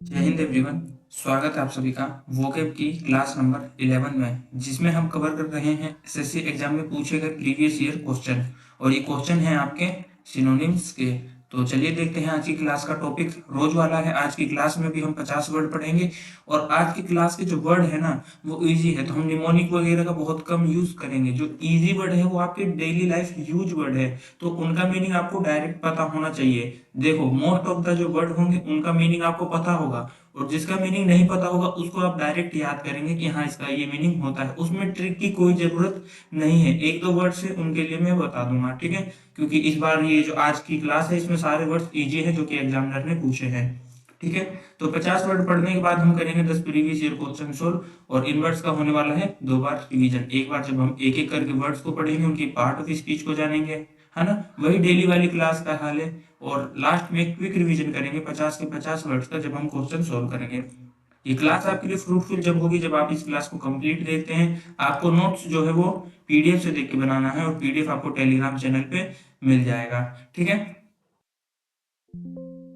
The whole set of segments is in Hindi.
जय हिंद एवरीवन। स्वागत है आप सभी का वोकेब की क्लास नंबर 11 में, जिसमें हम कवर कर रहे हैं एसएससी एग्जाम में पूछे गए प्रीवियस ईयर क्वेश्चन। और ये क्वेश्चन है आपके सिनोनिम्स के। तो चलिए देखते हैं आज की क्लास का टॉपिक रोज वाला है। आज की क्लास में भी हम 50 वर्ड पढ़ेंगे और आज की क्लास के जो वर्ड है ना वो इजी है, तो हम निमोनिक वगैरह का बहुत कम यूज करेंगे। जो इजी वर्ड है वो आपके डेली लाइफ यूज वर्ड है, तो उनका मीनिंग आपको डायरेक्ट पता होना चाहिए। देखो, मोस्ट ऑफ द जो वर्ड होंगे उनका मीनिंग आपको पता होगा, और जिसका मीनिंग नहीं पता होगा उसको आप डायरेक्ट याद करेंगे कि हाँ इसका ये मीनिंग होता है। उसमें ट्रिक की कोई जरूरत नहीं है, एक दो वर्ड से उनके लिए मैं बता दूंगा, ठीक है। क्योंकि इस बार ये जो आज की क्लास है इसमें सारे वर्ड्स इजी है जो कि एग्जामिनर ने पूछे हैं, ठीक है। तो 50 वर्ड पढ़ने के बाद हम करेंगे 10 प्रीवियस ईयर क्वेश्चन सोल्व, और इन वर्ड्स का होने वाला है 2 बार रिवीजन। एक बार जब हम एक एक करके वर्ड्स को पढ़ेंगे, उनकी पार्ट ऑफ स्पीच को जानेंगे, है ना, वही डेली वाली क्लास का हाल है। और लास्ट में एक क्विक रिवीजन करेंगे 50 के 50 वर्ड्स का, जब हम क्वेश्चन सोल्व करेंगे। ये क्लास आपके लिए फ्रूटफुल जब होगी जब आप इस क्लास को कंप्लीट देखते हैं। आपको नोट्स जो है वो पीडीएफ से देख के बनाना है, और पीडीएफ आपको टेलीग्राम चैनल पे मिल जाएगा, ठीक है।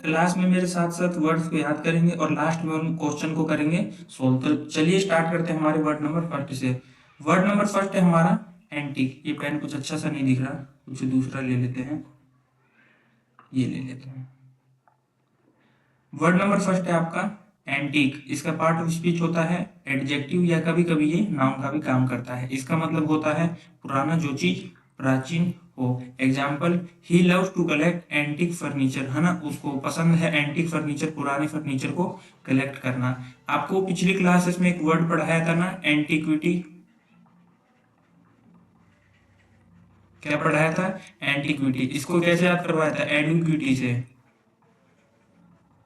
क्लास में मेरे साथ साथ वर्ड्स को याद करेंगे और लास्ट में उन क्वेश्चन को करेंगे सोल्व। तो चलिए स्टार्ट करते हैं हमारे वर्ड नंबर फर्स्ट से। वर्ड नंबर फर्स्ट है हमारा एंटीक। ये पेन कुछ अच्छा सा नहीं दिख रहा, कुछ दूसरा ले लेते हैं, ये ले लेते हैं। वर्ड नंबर फर्स्ट है आपका एंटीक। इसका पार्ट ऑफ स्पीच होता है एडजेक्टिव, या कभी कभी ये नाउन का भी काम करता है। इसका मतलब होता है पुराना, जो चीज प्राचीन हो। Example, he loves to collect antique furniture, है ना, उसको पसंद है एंटीक फर्नीचर, पुराने फर्नीचर को कलेक्ट करना। आपको पिछली क्लासेस में एक वर्ड पढ़ाया था ना, एंटीक्विटी। क्या पढ़ाया था? एंटीक्विटी। इसको कैसे याद करवाया था? एडुक्विटी से।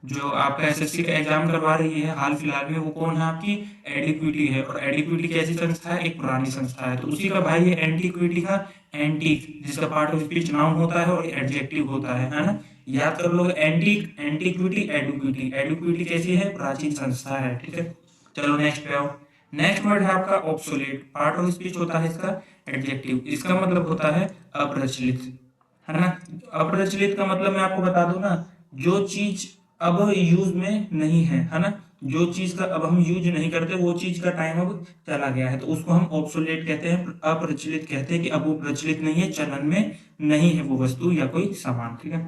जो आपका एसएससी का एग्जाम करवा रही है हाल फिलहाल में, वो कौन है? आपकी एडिक्विटी है। और एडिक्विटी कैसी संस्था है? एक पुरानी संस्था है। तो उसी का भाई है एंटीक्विटी का एंटीक, जिसका पार्ट ऑफ स्पीच नाउन होता है और एडजेक्टिव होता है ना। याद कर लो, एंटीक, एंटीक्विटी, एडुक्विटी। एडुक्विटी कैसी है? प्राचीन संस्था है, ठीक है। चलो नेक्स्ट पे आओ। नेक्स्ट वर्ड है आपका ऑब्सोलेट। पार्ट ऑफ स्पीच होता है इसका एडजेक्टिव। इसका मतलब होता है अप्रचलित, है ना। अप्रचलित का मतलब मैं आपको बता दूं ना, जो चीज अब यूज में नहीं है ना, जो चीज का अब हम यूज नहीं करते, वो चीज का टाइम अब चला गया है, तो उसको हम ऑब्सोलेट कहते हैं, अप्रचलित कहते हैं कि अब वो प्रचलित नहीं है, चलन में नहीं है वो वस्तु या कोई सामान, ठीक है।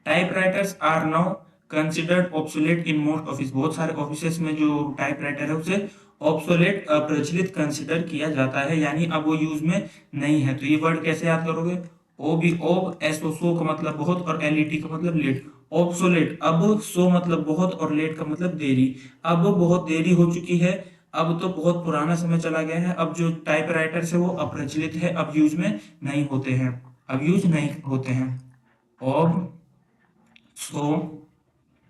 Typewriters are now considered obsolete in most office. बहुत सारे ऑफिसेस में जो टाइपराइटर है उसे ऑब्सोलेट, अप्रचलित कंसिडर किया जाता है, यानी अब वो यूज में नहीं है। तो ये वर्ड कैसे याद करोगे? ओ बी ओब, एस ओ सो का मतलब बहुत, और एल ई टी का मतलब लेट। ऑब्सोलेट अब, सो मतलब बहुत, और लेट का मतलब देरी। अब बहुत देरी हो चुकी है, अब तो बहुत पुराना समय चला गया है, अब जो टाइपराइटर है वो अप्रचलित है, अब यूज में नहीं होते हैं, अब यूज नहीं होते हैं। ऑब, सो,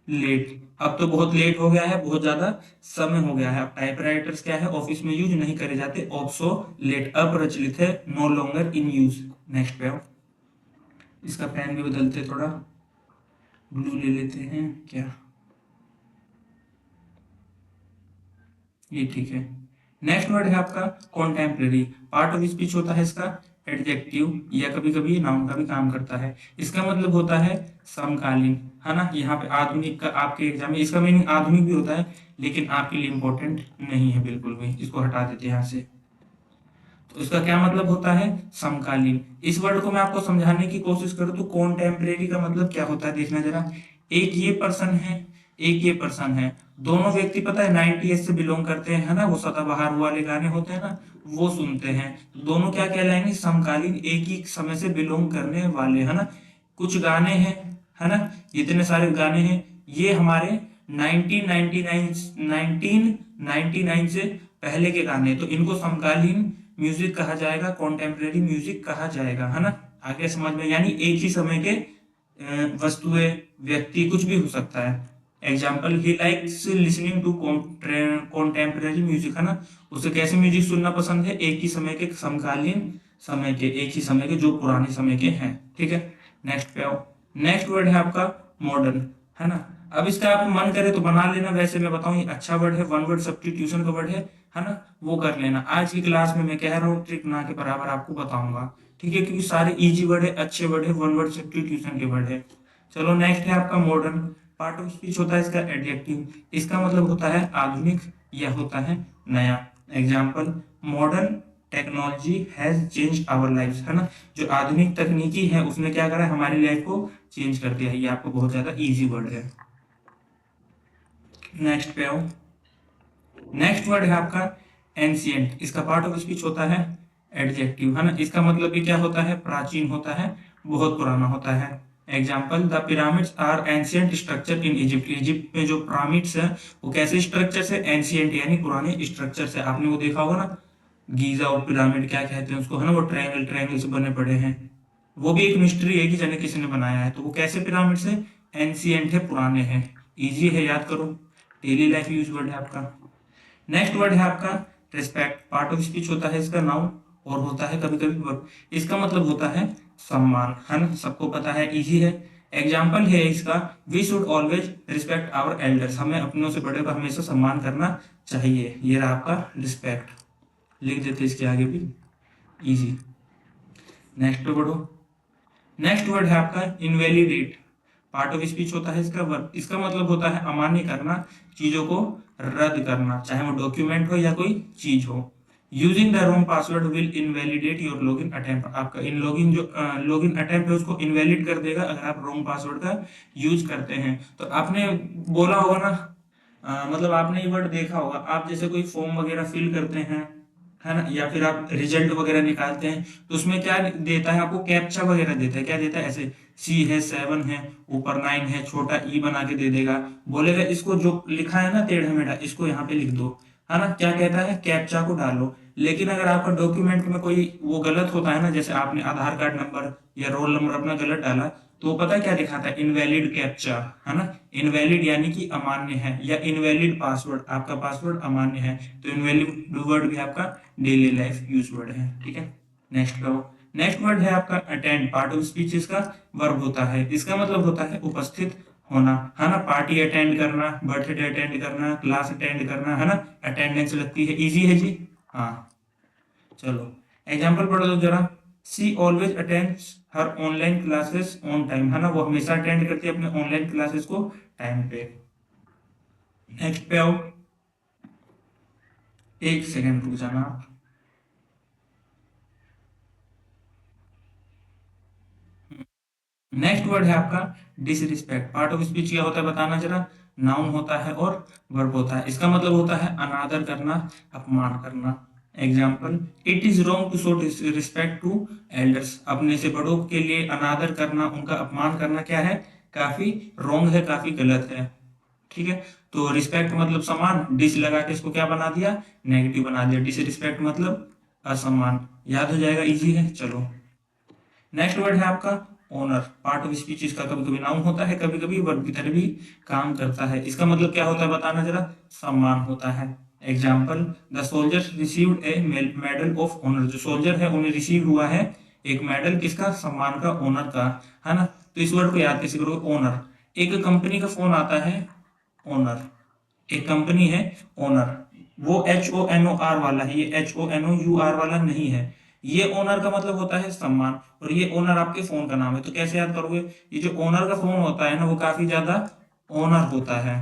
लेट। अब तो बहुत लेट हो गया है, बहुत ज्यादा समय हो गया है, अब टाइपराइटर्स क्या है, ऑफिस में यूज नहीं करे जाते। ऑब्सो लेट अप्रचलित है, no longer in use. Next पे आओ। इसका पेन भी बदलते, थोड़ा ब्लू ले लेते हैं क्या, ये ठीक है। नेक्स्ट वर्ड है आपका कॉन्टेम्परेरी। पार्ट ऑफ स्पीच होता है इसका एडजेक्टिव, या कभी कभी नाउन का भी काम करता है। इसका मतलब होता है समकालीन, है ना। यहाँ पे आधुनिक का आपके एग्जाम में इसका मीनिंग आधुनिक भी होता है, लेकिन आपके लिए इंपॉर्टेंट नहीं है बिल्कुल भी, इसको हटा देते हैं यहाँ से। तो इसका क्या मतलब होता है? समकालीन। इस वर्ड को मैं आपको समझाने की कोशिश करूँ तो कॉन्टेम्परेरी का मतलब क्या होता है, देखना जरा। एक ये पर्सन है, एक ये पर्सन है, दोनों व्यक्ति पता है 90s से बिलोंग करते हैं, है ना, वो सदाबहार वाले गाने होते हैं ना, वो सुनते हैं। तो दोनों क्या कहलाएंगे? समकालीन, एक ही समय से बिलोंग करने वाले, है ना। कुछ गाने हैं, है ना, इतने सारे गाने हैं, ये हमारे 1999 से पहले के गाने, तो इनको समकालीन म्यूजिक कहा जाएगा, कॉन्टेम्परेरी म्यूजिक कहा जाएगा, है ना। आगे समझ में, यानी एक ही समय के वस्तुएं, व्यक्ति, कुछ भी हो सकता है। Example, he likes listening to contemporary music, है ना, उसे कैसे म्यूजिक सुनना पसंद है? एक ही समय के, समकालीन समय के, एक ही समय के, जो पुराने समय के हैं, ठीक है। नेक्स्ट पे आओ। नेक्स्ट वर्ड है आपका मॉडर्न, है ना। अब इसका आप मन करे तो बना लेना, वैसे मैं बताऊं ये अच्छा वर्ड है, वन वर्ड सब्स्टिट्यूशन का वर्ड है ना, वो कर लेना। आज की क्लास में मैं कह रहा हूँ ट्रिक ना के बराबर आपको बताऊंगा, ठीक है, क्योंकि सारे इजी वर्ड है, अच्छे वर्ड है, वन वर्ड सब्स्टिट्यूशन के वर्ड है। चलो नेक्स्ट है आपका मॉडर्न। पार्ट ऑफ स्पीच होता है इसका एडजेक्टिव, इसका मतलब होता है आधुनिक या होता है नया। Example, modern technology has change our life, है ना, जो आधुनिक तकनीकी है उसने क्या करा है, हमारी लाइफ को चेंज कर दिया है। ये आपको बहुत ज्यादा इजी वर्ड है। नेक्स्ट पे आओ। नेक्स्ट वर्ड है आपका एंशिएंट, इसका पार्ट ऑफ स्पीच होता है एडजेक्टिव, है ना, इसका मतलब भी क्या होता है, प्राचीन होता है, बहुत पुराना होता है। Example, the pyramids are ancient structure in Egypt, Egypt में जो पिरामिड्स है वो कैसे स्ट्रक्चर से, एंशिएंट यानी पुराने स्ट्रक्चर से। आपने वो देखा होगा ना, गीजा और पिरामिड क्या कहते हैं उसको, है ना, वो ट्रायंगल ट्रायंगल से बने पड़े हैं। वो भी एक मिस्ट्री है कि जाने किसी ने बनाया है। तो वो कैसे पिरामिड से, एंशिएंट है, पुराने हैं। इजी है, याद करो, डेली लाइफ यूज वर्ड है आपका। नेक्स्ट वर्ड है आपका रिस्पेक्ट, पार्ट ऑफ स्पीच होता है इसका नाउन और होता है कभी कभी वर्ब। इसका मतलब होता है सम्मान, है ना, सबको पता है, इजी है। एग्जाम्पल है इसका, we should always respect our elders, हमें अपनों से बड़े का हमेशा सम्मान करना चाहिए। ये रहा आपका रिस्पेक्ट, लिख देते इसके आगे भी, इजी। नेक्स्ट पे बढ़ो। नेक्स्ट वर्ड है आपका इनवैलिडेट, पार्ट ऑफ स्पीच होता है इसका वर्ब, इसका मतलब होता है अमान्य करना, चीजों को रद्द करना, चाहे वो डॉक्यूमेंट हो या कोई चीज हो। Using the wrong password will invalidate your login attempt, आपका इन लॉगिन जो लॉगिन अटेम्प्ट है उसको इनवैलिड कर देगा अगर आप रॉन्ग पासवर्ड का यूज करते हैं। तो आपने बोला होगा ना, मतलब आपने ये वर्ड देखा होगा, आप जैसे कोई फॉर्म वगैरह फिल करते हैं, है ना, या फिर आप रिजल्ट वगैरह निकालते हैं, तो उसमें क्या देता है आपको, कैप्चा वगैरह देता है। क्या देता है, ऐसे सी है 7 है, ऊपर 9 है, छोटा ई बना के दे देगा, बोलेगा इसको जो लिखा है ना टेढ़ा मेढ़ा इसको यहाँ पे लिख दो, है ना, क्या कहता है, कैप्चा को डालो। लेकिन अगर आपका डॉक्यूमेंट में कोई वो गलत होता है ना, जैसे आपने आधार कार्ड नंबर या रोल नंबर अपना गलत डाला, तो वो पता है क्या दिखाता है, इनवैलिड कैप्चा, है ना, इनवैलिड यानी कि अमान्य है, या इनवैलिड पासवर्ड, आपका पासवर्ड अमान्य है। तो इनवैलिड वर्ड भी आपका डेली लाइफ यूज वर्ड है, ठीक है। नेक्स्ट का नेक्स्ट वर्ड है आपका अटेंड, पार्ट ऑफ स्पीच इसका वर्ब होता है, इसका मतलब होता है उपस्थित होना, है ना, पार्टी अटेंड करना, बर्थडे अटेंड करना, क्लास अटेंड करना, है ना, अटेंडेंस लगती है, इजी है जी। हाँ, चलो एग्जाम्पल पढ़ लो जरा। She always attends her online classes on time, है ना, वो हमेशा अटेंड करती है अपने ऑनलाइन क्लासेस को टाइम पे। नेक्स्ट पे आओ, एक सेकेंड रुक जाना आप। नेक्स्ट वर्ड है आपका डिसरिस्पेक्ट, पार्ट ऑफ स्पीच क्या होता है बताना जरा। नाउन होता है और वर्ब होता है, इसका मतलब होता है अनादर करना, अपमान करना। Example, it is wrong to show respect to elders, अपने से बड़ों के लिए अनादर करना, उनका अपमान करना क्या है, काफी रॉन्ग है, काफी गलत है, ठीक है। तो रिस्पेक्ट मतलब सम्मान, डिस लगा के इसको क्या बना दिया, नेगेटिव बना दिया, डिसरिस्पेक्ट मतलब असम्मान, याद हो जाएगा, इजी है। चलो नेक्स्ट वर्ड है आपका ओनर, पार्ट ऑफ स्पीच इसका कभी कभी नाउन होता है, कभी कभी वर्ब की तरह भी काम करता है। इसका मतलब क्या होता है बताना जरा, सम्मान होता है। Example, the soldiers received a medal of honour, जो सोल्जर है उन्हें रिसीव हुआ है एक मेडल, किसका, सम्मान का, ओनर का, है ना। तो इस वर्ड को याद कैसे करोगे, ओनर। एक कंपनी का फोन आता है, ओनर, एक कंपनी है, ओनर, वो HONOR वाला है, ये HONOUR वाला नहीं है। ये ओनर का मतलब होता है सम्मान, और ये ओनर आपके फोन का नाम है। तो कैसे याद करोगे, ये जो ओनर का फोन होता है ना वो काफी ज्यादा ओनर होता है,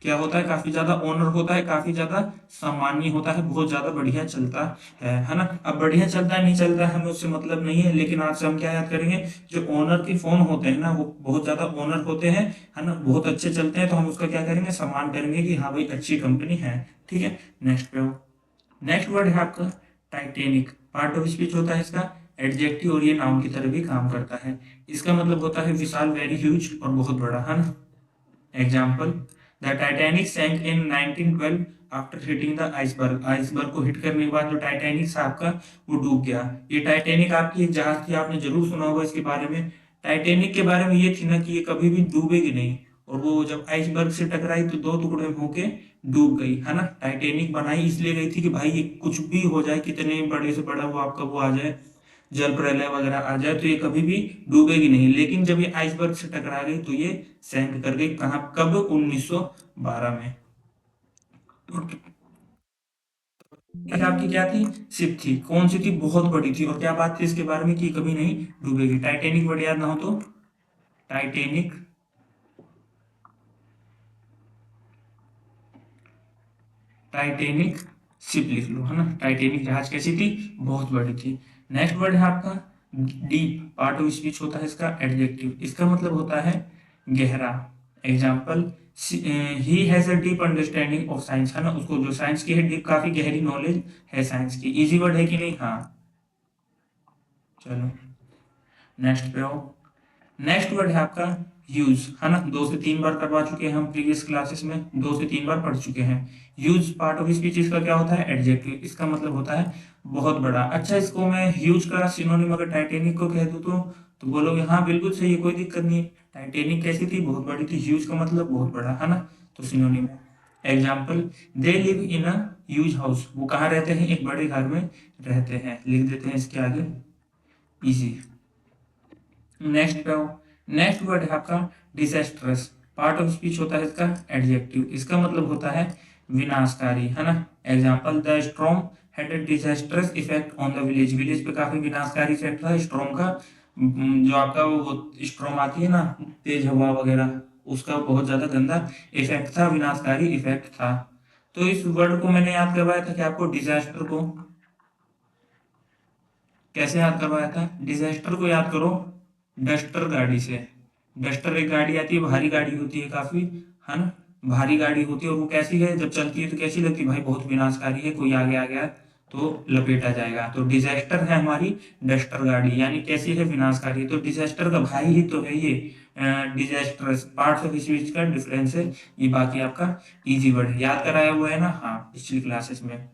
क्या होता है, काफी ज्यादा ओनर होता है, काफी ज्यादा सम्मानीय होता है, बहुत ज्यादा बढ़िया चलता है ना। अब बढ़िया चलता है नहीं चलता है हमें उससे मतलब नहीं है, लेकिन आज से हम क्या याद करेंगे, जो ओनर के फोन होते हैं ना वो बहुत ज्यादा ओनर होते हैं, है ना, बहुत अच्छे चलते हैं, तो हम उसका क्या करेंगे, सम्मान करेंगे कि हाँ भाई अच्छी कंपनी है, ठीक है। नेक्स्ट पे, नेक्स्ट वर्ड है आपका टाइटेनिक, पार्ट ऑफ स्पीच होता है इसका एडजेक्टिव, और ये नाउन की तरह भी काम करता है। इसका मतलब होता है विशाल, वेरी ह्यूज, और बहुत बड़ा, है ना। Example, the Titanic sank in 1912 after hitting the iceberg, iceberg को हिट करने के बाद जो टाइटैनिक था आपका वो डूब गया। ये टाइटैनिक आपकी एक जहाज थी, आपने जरूर सुना होगा इसके बारे में। टाइटैनिक के बारे में ये थी ना कि ये कभी भी डूबेगी नहीं, और वो जब आइसबर्ग से टकराई तो 2 टुकड़े में होके डूब गई, है ना। टाइटैनिक बनाई इसलिए गई थी कि भाई ये कुछ भी हो जाए, कितने बड़े से बड़ा वो आपका वो आ जाए, जल प्रलय वगैरह आ जाए, तो ये कभी भी डूबेगी नहीं। लेकिन जब ये आइसबर्ग से टकरा गई तो ये सैंक कर गई, कहाँ, कब, 1912 में। एक आपकी क्या थी, शिप थी, कौन सी थी, बहुत बड़ी थी, और क्या बात थी इसके बारे में कि कभी नहीं डूबेगी। टाइटेनिक वर्ड याद ना हो तो टाइटेनिक, टाइटेनिक शिप लिख लो, है ना। टाइटेनिक जहाज कैसी थी, बहुत बड़ी थी। नेक्स्ट वर्ड है आपका डीप, पार्ट ऑफ स्पीच होता है इसका एडजेक्टिव, इसका मतलब होता है गहरा। Example, he has a deep understanding of science, है ना, उसको जो साइंस की है डीप, काफी गहरी नॉलेज है साइंस की। इजी वर्ड है कि नहीं, हाँ। चलो नेक्स्ट पे आओ। नेक्स्ट वर्ड है आपका यूज, है ना, 2 से 3 बार करवा चुके हैं हम प्रीवियस क्लासेस में, 2 से 3 बार पढ़ चुके हैं। यूज पार्ट ऑफ स्पीच इसका क्या होता है, एडजेक्टिव, इसका मतलब होता है बहुत बड़ा। अच्छा, इसको मैं ह्यूज का सिनोनिम अगर टाइटेनिक को कह दूं तो बोलोगे हाँ बिल्कुल सही है, कोई दिक्कत नहीं है। टाइटेनिक कैसी थी, बहुत बड़ी थी, ह्यूज का मतलब बहुत बड़ा, है ना, तो सिनोनिम है। Example, they live in a huge house, वो कहाँ रहते हैं, एक बड़े घर में रहते हैं, लिख देते हैं इसके आगे, इजी। नेक्स्ट पे आओ। नेक्स्ट वर्ड है आपका डिजास्ट्रस, पार्ट ऑफ स्पीच होता है इसका एडजेक्टिव, इसका मतलब होता है विनाशकारी, है ना। Example, the storm had a disastrous effect on the village, village पे काफी विनाशकारी इफेक्ट था स्टॉर्म का। जो आपका वो स्टॉर्म आती है ना, तेज हवा वगैरह, उसका बहुत ज्यादा गंदा इफेक्ट था, विनाशकारी इफेक्ट था। तो इस वर्ड को मैंने याद करवाया था कि आपको डिजास्टर को कैसे याद करवाया था, डिजास्टर को याद करो डस्टर गाड़ी से। डस्टर एक गाड़ी आती है, भारी गाड़ी होती है काफी, है ना, भारी गाड़ी होती है, और वो कैसी है, जब चलती है तो कैसी लगती है भाई, बहुत विनाशकारी है, कोई आगे आ गया तो लपेटा जाएगा। तो डिजास्टर है हमारी डस्टर गाड़ी, यानी कैसी है, विनाशकारी। तो डिजास्टर का भाई ही तो है ये डिजास्टर, पार्ट्स ऑफ स्पीच का डिफरेंस है ये। बाकी आपका इजी वर्ड है, याद कराया हुआ है ना, हाँ, पिछली क्लासेस में।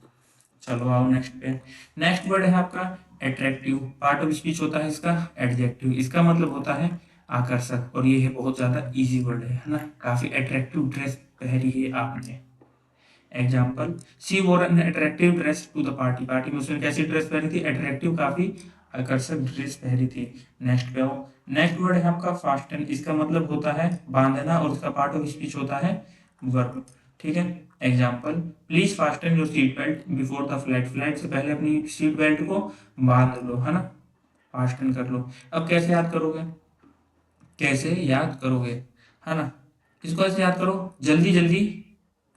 चलो आओ नेक्स्ट पे। नेक्स्ट वर्ड है आपका अट्रैक्टिव, पार्ट ऑफ स्पीच होता है इसका एडजेक्टिव, इसका मतलब होता है आकर्षक, और ये है बहुत ज्यादा इजी वर्ड है ना। काफी अट्रैक्टिव ड्रेस पहनी है आपने। Example, she wore an attractive dress to the party, party में उसने कैसी ड्रेस पहनी थी, अट्रैक्टिव, काफी आकर्षक ड्रेस पहनी थी। नेक्स्ट पे आओ। नेक्स्ट वर्ड है आपका फास्टन, इसका मतलब होता है बांधना, और इसका पार्ट ऑफ स्पीच होता है वर्ब, ठीक है। Example, please fasten your seat belt before the flight, flight से पहले अपनी सीट बेल्ट को बांध लो, है ना, फास्टन कर लो। अब कैसे याद करोगे, कैसे याद करोगे, है ना, इसको ऐसे याद करो, जल्दी जल्दी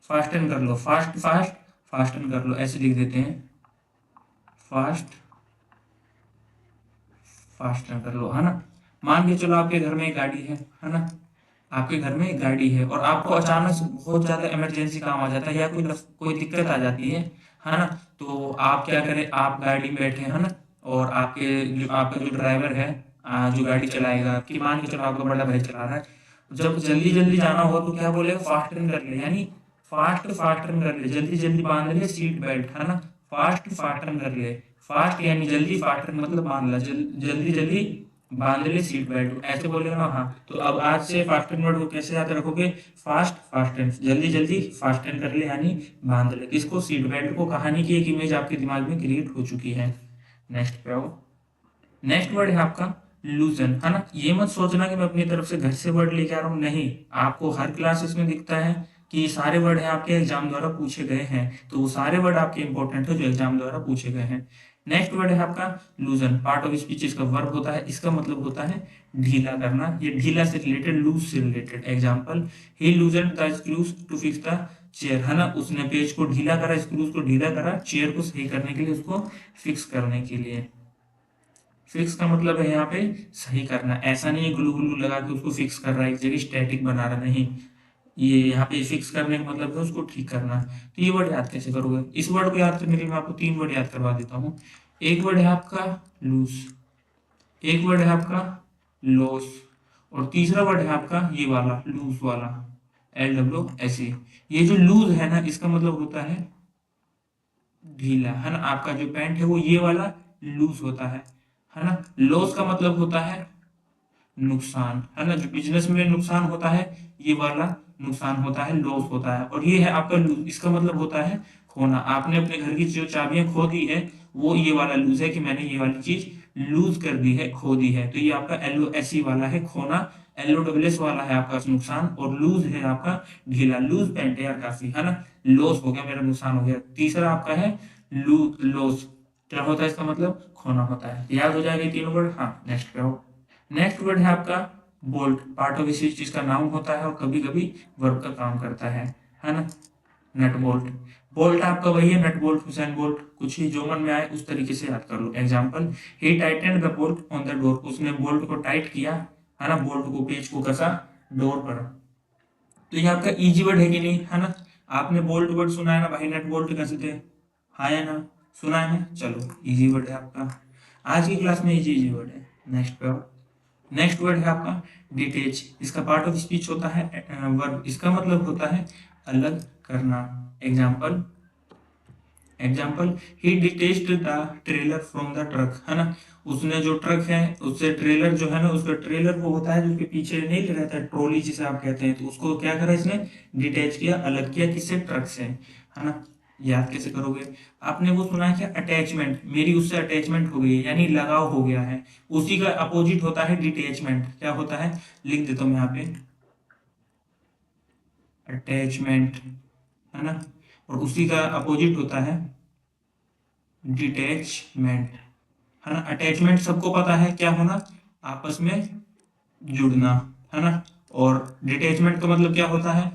फास्टन कर लो, फास्ट फास्ट फास्टन कर लो, ऐसे लिख देते हैं, फास्ट फास्टन कर लो, है ना। मान के चलो आपके घर में एक गाड़ी है ना, आपके घर में एक गाड़ी है, और आपको अचानक से बहुत ज्यादा इमरजेंसी काम आ जाता है, या कोई दिक्कत आ जाती है ना, तो आप क्या करें, आप गाड़ी में बैठे हैं ना, और आपका जो ड्राइवर है, जो गाड़ी चलाएगा, कि मान के चलो आपका बड़ा भाई चला रहा है, जब जल्दी जल्दी जाना हो तो क्या बोलेगा, फास्ट टर्न कर ले, यानी फास्ट टर्न कर ले, जल्दी जल्दी बांध ले सीट बेल्ट, है ना, फास्ट टर्न कर ले। फास्ट यानी जल्दी, फास्ट टर्न मतलब बांध ला, जल्दी जल्दी बांध ले सीट बेल्ट, ऐसे बोलेगा ना, हाँ। तो अब आज से फास्ट टर्न वर्ड को कैसे याद रखोगे, फास्ट टर्न, जल्दी जल्दी फास्ट टर्न कर ले, यानी बांध ले किसको, सीट बेल्ट को। कहानी की एक इमेज आपके दिमाग में क्रिएट हो चुकी है। नेक्स्ट पे आओ। नेक्स्ट वर्ड है आपका लूजन, है ना। ये मत सोचना कि मैं अपनी तरफ से घर से वर्ड लेके आ रहा हूँ, नहीं, आपको हर क्लास इसमें दिखता है कि ये सारे वर्ड हैं आपके एग्जाम द्वारा पूछे गए हैं, तो वो सारे वर्ड आपके इंपॉर्टेंट है जो एग्जाम द्वारा पूछे गए हैं। नेक्स्ट वर्ड है आपका लूजन, पार्ट ऑफ स्पीच इसका वर्ब होता है, इसका मतलब होता है ढीला करना, ये ढीला से रिलेटेड, लूज से related. Example, he loosen the screws to fix the chair, है ना, उसने पेज को ढीला करा, स्क्रूज को ढीला करा, चेयर को सही करने के लिए, उसको फिक्स करने के लिए। फिक्स का मतलब है यहाँ पे सही करना, ऐसा नहीं है ग्लू ग्लू लगा के उसको फिक्स कर रहा है, एक जगह स्टैटिक बना रहा, नहीं। ये यहाँ पे फिक्स करने का मतलब है उसको ठीक करना। तो ये वर्ड याद कैसे करोगे, इस वर्ड को याद करने के लिए मैं आपको 3 वर्ड याद करवा देता हूँ। एक वर्ड है आपका लूज, एक वर्ड है आपका लॉस, और तीसरा वर्ड है आपका ये वाला लूज वाला, LWSE। ये जो लूज है ना, इसका मतलब होता है ढीला, है ना, आपका जो पैंट है वो ये वाला लूज होता है ना। लॉस का मतलब होता है नुकसान, है ना, जो बिजनेस में नुकसान होता है ये वाला नुकसान होता है, लॉस होता है। और ये है आपका लूज, इसका मतलब होता है खोना, आपने अपने घर की जो चाबियां खो दी है, वो ये वाला लूज है कि मैंने ये वाली चीज लूज कर दी है, खो दी है। तो ये आपका LOSE वाला है खोना, LOSS वाला है आपका नुकसान, और लूज है आपका ढीला। लूज पैंट है यार काफी, है ना, लॉस हो गया, मेरा नुकसान हो गया। तीसरा आपका है लॉस क्या होता है, इसका मतलब खोना होता है। याद हो जाएगा तीनों वर्ड। हाँ, नेक्स्ट पे आओ। नेक्स्ट वर्ड है आपका बोल्ट। पार्ट ऑफ किसी चीज का नाउन होता है और कभी कभी वर्ब का काम करता है ना। Nut bolt. बोल्ट आपका वही है, नट बोल्ट, हुसैन बोल्ट, कुछ ही जो मन में आए उस तरीके से याद कर लो। Example, he tightened the bolt on the door. उसने बोल्ट को टाइट किया, है ना, बोल्ट को, पेच को कसा डोर पर। तो ये आपका इजी वर्ड है कि नहीं, है ना। आपने बोल्ट वर्ड सुना है ना भाई, नट बोल्ट कैसे थे, हाँ या ना, सुना है ना। चलो, इजी वर्ड है आपका, आज की क्लास में इजी इजी वर्ड है। नेक्स्ट पे आओ। नेक्स्ट वर्ड है आपका डिटेच। इसका पार्ट ऑफ स्पीच होता है वर्ब। इसका मतलब होता है अलग करना। Example, example, he detached the trailer from the truck, है ना। उसने जो ट्रक है उससे ट्रेलर जो है ना, उसका ट्रेलर वो होता है जो कि पीछे नहीं रहता है, ट्रॉली जिसे आप कहते हैं, तो उसको क्या करा इसने, डिटेच किया, अलग किया, किससे, ट्रक से, है ना। याद कैसे करोगे, आपने वो सुना है क्या, अटैचमेंट, मेरी उससे अटैचमेंट हो गई है, यानी लगाव हो गया है। उसी का अपोजिट होता है डिटेचमेंट। क्या होता है, लिख देता हूँ यहाँ पे, अटैचमेंट, है ना। और उसी का अपोजिट होता है डिटैचमेंट, है ना। अटैचमेंट सबको पता है क्या होना, आपस में जुड़ना, है ना। और डिटैचमेंट का मतलब क्या होता है,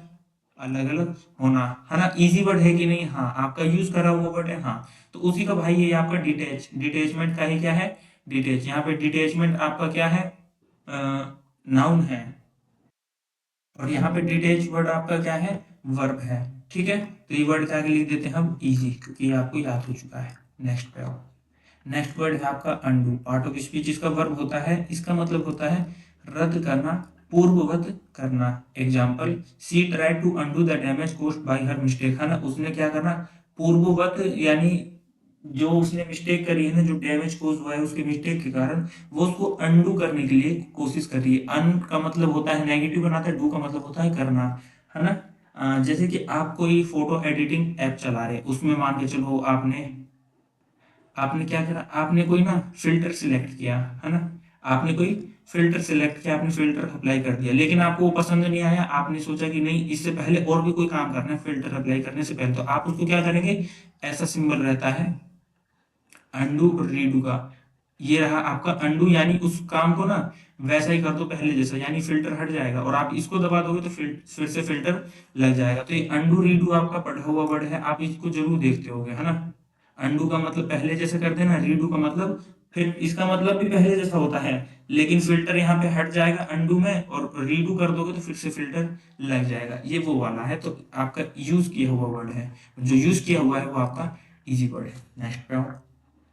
अलग अलग होना, है ना। इजी वर्ड है कि नहीं, हाँ, आपका यूज करा हुआ वर्ड है, हाँ। तो उसी का भाई ये आपका डिटैच, डिटैचमेंट का ही क्या है, डिटैच। यहाँ पे डिटैचमेंट आपका क्या है, नाउन है, और यहाँ पे डिटेच वर्ड आपका क्या है, वर्ब है। ठीक है, तो ये वर्ड क्या लिख देते हैं हम, इजी, क्योंकि ये आपको याद हो चुका है। नेक्स्ट पे आओ। नेक्स्ट वर्ड है आपका अंडू। पार्ट ऑफ स्पीच इसका वर्ब होता है। इसका मतलब होता है रद्द करना, पूर्ववत करना। Example, she try to undo the damage caused by her mistake, है ना। उसने क्या करना, पूर्ववत, यानी जो उसने मिस्टेक करी है ना, जो डैमेज कोज हुआ है उसके मिस्टेक के कारण, वो उसको अंडू करने के लिए कोशिश कर रही है। अन का मतलब होता है नेगेटिव बनाता है, डू का मतलब होता है करना, है ना। जैसे कि आप कोई फोटो एडिटिंग ऐप चला रहे, उसमें मान के चलो आपने आपने क्या करा, आपने कोई ना फिल्टर सिलेक्ट किया, है ना। आपने कोई फिल्टर सिलेक्ट किया, आपने फिल्टर अप्लाई कर दिया, लेकिन आपको वो पसंद नहीं आया। आपने सोचा कि नहीं, इससे पहले और भी कोई काम करना है फिल्टर अप्लाई करने से पहले, तो आप उसको क्या करेंगे, ऐसा सिंबल रहता है अंडू और रीडू का। ये रहा आपका अंडू, यानी उस काम को ना वैसा ही कर दो पहले जैसा, यानी फिल्टर हट जाएगा, और आप इसको दबा दोगे तो फिर से फिल्टर लग जाएगा। तो ये अंडू रीडू आपका पढ़ा हुआ वर्ड है, आप इसको जरूर देखते होगे, है ना। अंडू का मतलब पहले जैसे कर देना, रीडू का मतलब फिर, इसका मतलब भी पहले जैसा होता है, लेकिन फिल्टर यहाँ पे हट जाएगा अंडू में, और रीडू कर दोगे तो फिर से फिल्टर लग जाएगा। ये वो वाला है, तो आपका यूज किया हुआ वर्ड है, जो यूज किया हुआ है वो आपका इजी वर्ड है। नेक्स्ट पे आओ।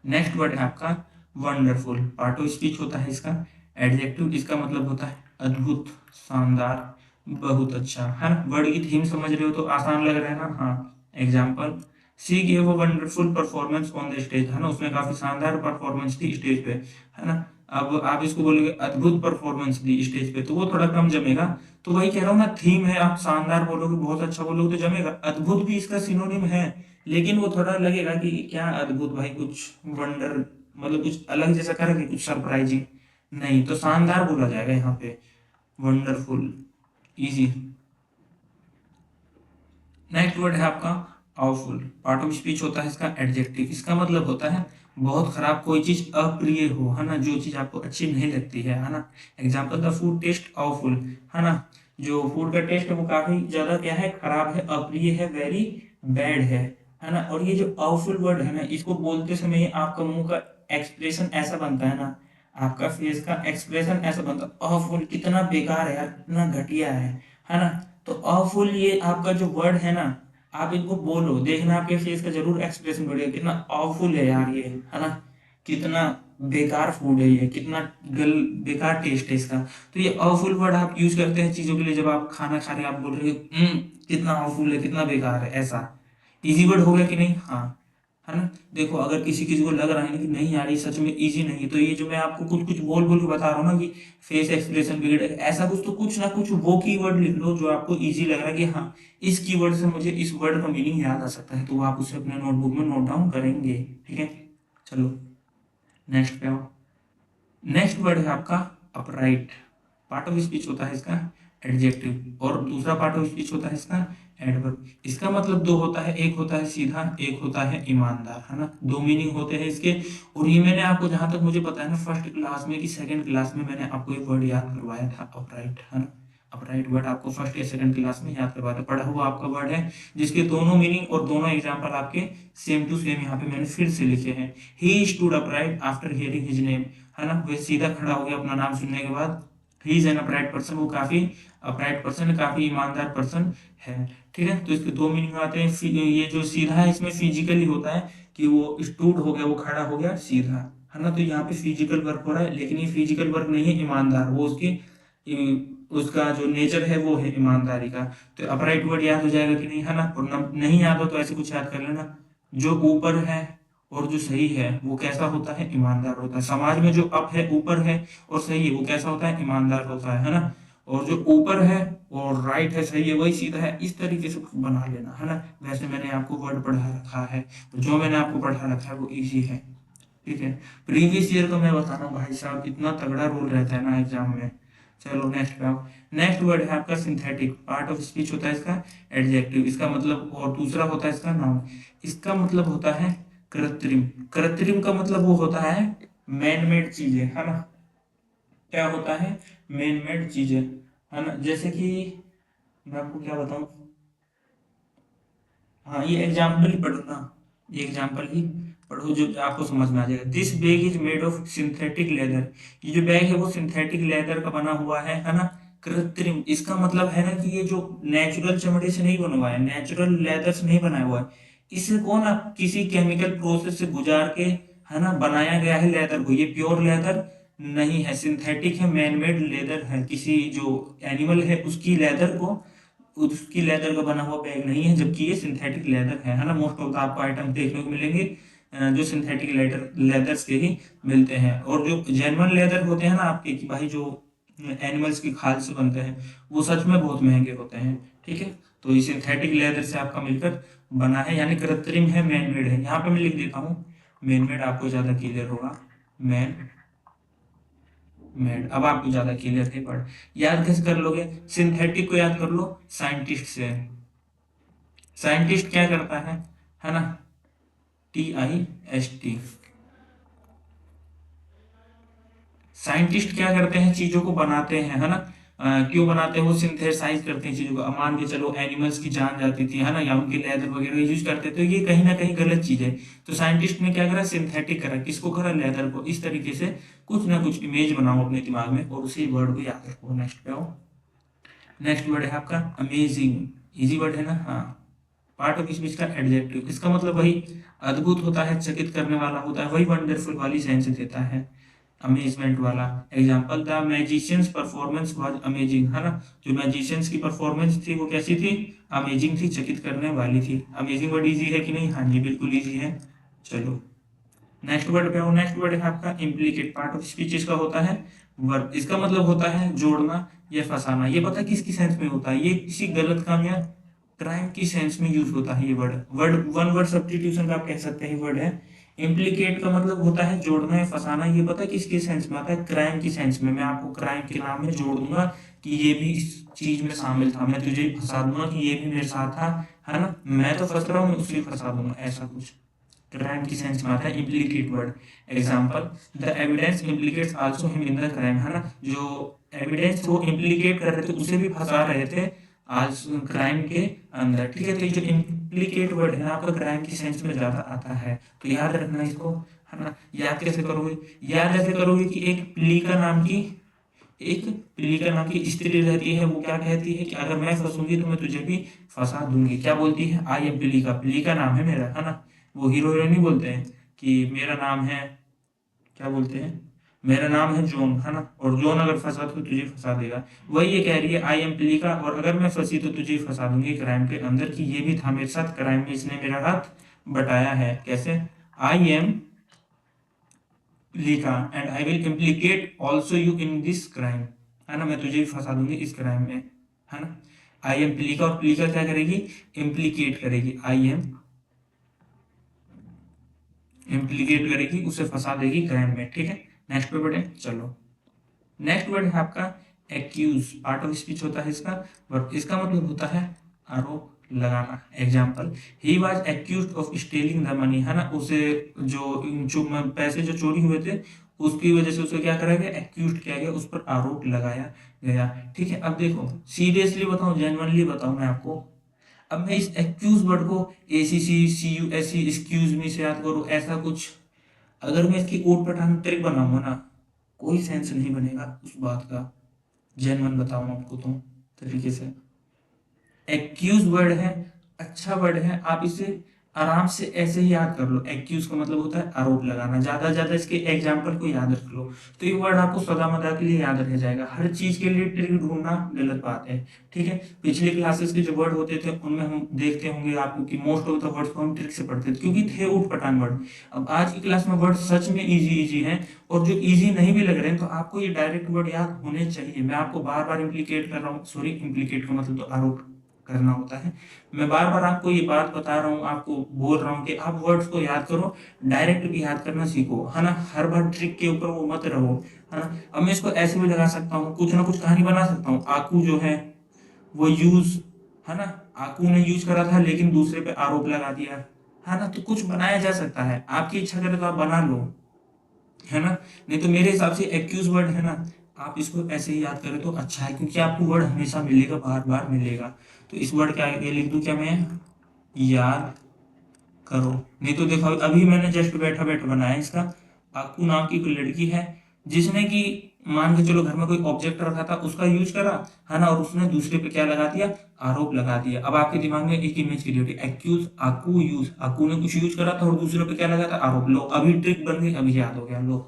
नेक्स्ट वर्ड है आपका वंडरफुल। पार्ट ऑफ स्पीच होता है इसका एडजेक्टिव। इसका मतलब होता है अद्भुत, शानदार, बहुत अच्छा, है ना। वर्ड की थीम समझ रहे हो तो आसान लग रहा है ना, हाँ। Example, C gave a wonderful performance on the stage, है ना। उसने काफी शानदार परफॉर्मेंस दी स्टेज पे, है ना। अब आप इसको बोलोगे अद्भुत परफॉर्मेंस दी स्टेज पे, तो वो थोड़ा कम जमेगा। तो वही कह रहा हूँ ना, थीम है, आप शानदार बोलोगे, बहुत अच्छा बोलोगे तो जमेगा। अद्भुत भी इसका सिनोनिम है, लेकिन वो थोड़ा लगेगा कि क्या अद्भुत भाई, कुछ वंडर, मतलब कुछ अलग जैसा करेंगे, कुछ सरप्राइजिंग नहीं, तो शानदार बोला जाएगा यहाँ पे, वंडरफुल, इजी। नेक्स्ट वर्ड है आपका आवफुल। पार्ट ऑफ स्पीच होता है इसका एडजेक्टिव। इसका मतलब होता है बहुत खराब, कोई चीज अप्रिय हो, है ना, जो चीज आपको अच्छी नहीं लगती है ना। Example, the food taste awful, है ना। जो फूड का टेस्ट है वो काफी ज्यादा क्या है, खराब है, अप्रिय है, वेरी बैड है ना। और ये जो आवफुल वर्ड है ना, इसको बोलते समय आपका मुंह का एक्सप्रेशन ऐसा बनता है ना, आपका फेस का एक्सप्रेशन ऐसा बनता है, awful, कितना बेकार है यार, कितना घटिया है ना। तो awful ये आपका जो वर्ड है ना, आप इनको बोलो, देखना आपके फेस का जरूर एक्सप्रेशन बढ़ेगा, कितना awful है यार ये, है ना। कितना बेकार फूड है ये, कितना गल बेकार टेस्ट है इसका। तो ये awful वर्ड आप यूज करते हैं चीजों के लिए, जब आप खाना खा रहे हैं, आप बोल रहे हो कितना awful है, कितना बेकार है, ऐसा। इजी वर्ड हो गया कि नहीं, हाँ, है ना। देखो, अगर किसी किसी को लग रहा है ना कि नहीं यार ये सच में इजी नहीं है, तो ये जो मैं आपको कुछ कुछ बोल बोल के बता रहा हूँ ना कि फेस एक्सप्रेशन बिगड़े, ऐसा कुछ, तो कुछ ना कुछ वो कीवर्ड लिख लो जो आपको इजी लग रहा है कि हाँ, इस कीवर्ड से मुझे इस वर्ड का मीनिंग याद आ सकता है, तो आप उसे अपने नोटबुक में नोट डाउन करेंगे। ठीक है, चलो नेक्स्ट पे आओ। नेक्स्ट वर्ड है आपका अपराइट। पार्ट ऑफ स्पीच होता है इसका एडजेक्टिव, और दूसरा पार्ट ऑफ स्पीच होता है इसका एडवर्ब। इसका मतलब दो होता है, एक होता है सीधा, एक होता है ईमानदार, है ना, दो मीनिंग होते हैं इसके। और ये मैंने आपको जहां तक मुझे पता है ना फर्स्ट क्लास में कि सेकंड क्लास में मैंने आपको एक वर्ड याद करवाया था, अपराइट, है ना। अपराइट वर्ड आपको फर्स्ट या सेकंड क्लास में याद करवाया था, पढ़ा हुआ आपका वर्ड है, जिसके दोनों मीनिंग और दोनों एग्जाम्पल आपके सेम टू सेम यहाँ पे मैंने फिर से लिखे हैं। He stood upright after hearing his name, है ना, वह सीधा खड़ा हो गया अपना नाम सुनने के बाद। He is an upright person, वो काफी अपराइट पर्सन है, काफी ईमानदार पर्सन है। ठीक है, तो इसके दो मीनिंग आते हैं। ये जो सीधा है इसमें फिजिकली होता है कि वो स्टूड हो गया, वो खड़ा हो गया सीधा, है ना, तो यहाँ पे फिजिकल वर्क हो रहा है, लेकिन ये फिजिकल वर्क नहीं है, ईमानदार, वो उसका जो नेचर है वो है ईमानदारी का। तो अपराइट वर्ड याद हो जाएगा कि नहीं, है ना, और नहीं याद हो तो ऐसे कुछ याद कर लेना। जो ऊपर है और जो सही है वो कैसा होता है, ईमानदार होता है। समाज में जो अप है, ऊपर है और सही है, वो कैसा होता है, ईमानदार होता है ना। और जो ऊपर है और राइट है, सही है, वही सीधा है, इस तरीके से बना लेना, है ना। वैसे मैंने आपको वर्ड पढ़ा रखा है, तो जो मैंने आपको पढ़ा रखा है वो इजी है। ठीक है, प्रीवियस ईयर का मैं बता रहा हूँ भाई साहब, इतना तगड़ा रोल रहता है ना एग्जाम में। चलो नेक्स्ट पे आओ। नेक्स्ट वर्ड है आपका सिंथेटिक, पार्ट ऑफ स्पीच होता है इसका एडजेक्टिव, इसका मतलब, और दूसरा होता है इसका नाउन। इसका मतलब होता है कृत्रिम। कृत्रिम का मतलब वो होता है मैन मेड चीजें, है ना। क्या होता है, मैन मेड चीजें, है ना। जैसे कि मैं आपको क्या बताऊं, हाँ ये एग्जाम्पल ही पढ़ो ना, ये एग्जाम्पल ही पढ़ो जो आपको समझ में आ जाएगा। This bag is made of synthetic leather, ये जो बैग है वो सिंथेटिक लेदर का बना हुआ है ना। कृत्रिम, इसका मतलब है ना कि ये जो नेचुरल चमड़े से नहीं बना हुआ है, नेचुरल लेदर से नहीं बनाया हुआ है, इसे कौन आप किसी केमिकल प्रोसेस से गुजार के, है ना, बनाया गया है लेदर को। ये प्योर लेदर नहीं है, सिंथेटिक है, मैन मेड लेदर है, किसी जो एनिमल है उसकी लेदर को, उसकी लेदर का बना हुआ बैग नहीं है, जबकि ये सिंथेटिक लेदर है ना। मोस्ट ऑफ द आपको आइटम देखने को मिलेंगे जो सिंथेटिक लेदर लेदर्स के ही मिलते हैं। और जो जेन्युइन लेदर होते हैं ना आपके, कि भाई जो एनिमल्स की खाल से बनते हैं, वो सच में बहुत महंगे होते हैं। ठीक है, तो ये सिंथेटिक लेदर से आपका मिलकर बना है, यानी कृत्रिम है, मैन मेड है। यहाँ पे मैं लिख देता हूँ मैन मेड, आपको ज्यादा क्लियर होगा। मैन मेड, अब आपको ज्यादा क्लियर है। पढ़, याद कैसे कर लोगे, सिंथेटिक को याद कर लो साइंटिस्ट से। साइंटिस्ट क्या करता है ना, TIST। साइंटिस्ट क्या करते हैं, चीजों को बनाते हैं, है ना। क्यों बनाते हैं, वो सिंथेसाइज करते हैं चीजों को। अब मान के चलो एनिमल्स की जान जाती थी, है ना, या उनके लेदर वगैरह यूज करते, तो ये कहीं ना कहीं गलत चीज है। तो साइंटिस्ट ने क्या करा, सिंथेटिक करा, किसको करा, लेदर को। इस तरीके से कुछ ना कुछ इमेज बनाओ अपने दिमाग में और उसी वर्ड को याद रखो। नेक्स्ट पे आओ। नेक्स्ट वर्ड है आपका अमेजिंग, इजी वर्ड है ना, हाँ। पार्ट ऑफ स्पीच का एडजेक्टिव, इसका मतलब वही अद्भुत होता है, चकित करने वाला होता है, वही वंडरफुल वाली सेंस देता है, अमेजमेंट वाला। Example, the magicians performance was amazing, है ना। जो मैजिशियंस की परफॉर्मेंस थी वो कैसी थी, अमेजिंग थी, चकित करने वाली थी। अमेजिंग वर्ड इजी है कि नहीं, हाँ जी बिल्कुल इजी है। चलो नेक्स्ट वर्ड पे आओ। नेक्स्ट वर्ड है आपका इम्प्लीकेट, पार्ट ऑफ स्पीच इसका होता है वर्ब। इसका मतलब होता है जोड़ना या फंसाना। ये पता है किसकी सेंस में होता है, ये किसी गलत काम या क्राइम की सेंस में यूज होता है। ये word word one word substitution का आप कह सकते हैं वर्ड है। इम्प्लीकेट का मतलब होता है जोड़ना या फंसाना। ये पता है किसके सेंस में आता है, क्राइम की सेंस में। मैं आपको क्राइम के नाम में जोड़ दूंगा कि ये भी इस चीज में शामिल था, मैं तुझे फंसा दूंगा कि ये भी मेरे साथ था, है ना। मैं तो फंस रहा हूँ, मैं उसे फंसा दूंगा, ऐसा कुछ क्राइम की सेंस में आता है implicate word. Example, the evidence implicates also him in the crime, है ना। जो एविडेंस वो इम्प्लीकेट कर रहे थे, उसे भी फंसा रहे थे आज क्राइम के अंदर। ठीक है, तो ये जो इम्प्लीकेट वर्ड है ना आपका क्राइम की सेंस में ज्यादा आता है, तो याद रखना इसको, है ना। याद कैसे करोगे, याद ऐसे करोगे कि एक प्लीका नाम की स्त्री रहती है, वो क्या कहती है कि अगर मैं फंसूंगी तो मैं तुझे भी फंसा दूंगी। क्या बोलती है, आई एम प्लीका, प्लीका नाम है मेरा, है ना। वो हीरो हीरोइन नहीं बोलते हैं कि मेरा नाम है, क्या बोलते हैं, मेरा नाम है जॉन, है ना, और जॉन अगर फंसा तो तुझे फंसा देगा। वही ये कह रही है आई एम प्लीका, और अगर मैं फंसी तो तुझे फंसा दूंगी क्राइम के अंदर, कि ये भी था मेरे साथ क्राइम में, इसने मेरा हाथ बटाया है। कैसे, आई एम लिखा and I will implicate also you in this crime, है ना, मैं तुझे भी फंसा दूंगी इस क्राइम में, है ना। आई एम प्लीका, और प्लीका क्या करेगी, इम्प्लीकेट करेगी, आई एम इम्प्लीकेट करेगी, उसे फंसा देगी क्राइम में। ठीक है, नेक्स्ट पे बढ़े, चलो। नेक्स्ट वर्ड है आपका एक्यूज पार्ट ऑफ स्पीच होता है इसका वर्ब, इसका मतलब होता है आरोप लगाना। Example, he was accuse of stealing the money, है ना, उसे जो पैसे जो चोरी हुए थे उसकी वजह से उसे क्या करा गया, एक्यूज किया गया, उस पर आरोप लगाया गया। ठीक है, अब देखो सीरियसली बताऊं, जेन्युइनली बताऊं मैं आपको, अब मैं इस एक्यूज वर्ड को A C C C U S C excuse me से याद करूं, ऐसा कुछ अगर मैं इसकी ऊट पठान ट्रिक बनाऊंगा ना, कोई सेंस नहीं बनेगा उस बात का। जेन्युइन बताऊं आपको तो तरीके से, एक्यूज वर्ड है, अच्छा वर्ड है, आप इसे आराम से ऐसे ही याद कर लो। एक्यूज का मतलब होता है आरोप लगाना, ज्यादा से ज्यादा इसके एग्जाम्पल को याद रख लो, तो ये वर्ड आपको सदा मदा के लिए याद रह जाएगा। हर चीज के लिए ट्रिक ढूंढना गलत बात है। ठीक है, पिछले क्लासेस के जो वर्ड होते थे उनमें हम देखते होंगे आपको कि मोस्ट ऑफ द वर्ड्स को हम ट्रिक से पढ़ते थे क्योंकि थे ऊट पटांग वर्ड। अब आज की क्लास में वर्ड सच में इजी इजी हैं, और जो इजी नहीं भी लग रहे हैं तो आपको ये डायरेक्ट वर्ड याद होने चाहिए। मैं आपको बार बार इम्प्लीकेट कर रहा हूँ, सॉरी इम्प्लीकेट का मतलब तो आरोप करना होता है। मैं बार बार आपको ये बात बता रहा हूँ, आपको बोल रहा हूँ कि आप वर्ड्स को याद करो, डायरेक्ट भी याद करना सीखो, है ना, हर बार ट्रिक के ऊपर वो मत रहो, है ना। अब मैं इसको ऐसे भी लगा सकता हूँ, कुछ ना कुछ कहानी बना सकता हूँ। आकू जो है वो यूज, है ना, आकू ने यूज करा था लेकिन दूसरे पे आरोप लगा दिया, है ना, तो कुछ बनाया जा सकता है, आपकी इच्छा करे तो आप बना लो, है ना। नहीं तो मेरे हिसाब से एक्यूज वर्ड है ना, आप इसको ऐसे ही याद करें तो अच्छा है, क्योंकि आपको वर्ड हमेशा मिलेगा, बार बार मिलेगा। तो इस वर्ड के आगे लिख दूं क्या मैं, याद करो। नहीं तो देखो अभी मैंने जस्ट बैठा बैठा बनाया इसका। आकू नाम की कोई लड़की है जिसने कि मान के चलो घर में कोई ऑब्जेक्ट रखा था उसका यूज करा, है ना, और उसने दूसरे पे क्या लगा दिया, आरोप लगा दिया। अब आपके दिमाग में एक इमेज क्रिएट होती है, एक्यूज आकू यूज, आकू ने कुछ यूज करा था और दूसरे पे क्या लगा था, आरोप। लो अभी ट्रिक बन गई, अभी याद हो गया। लो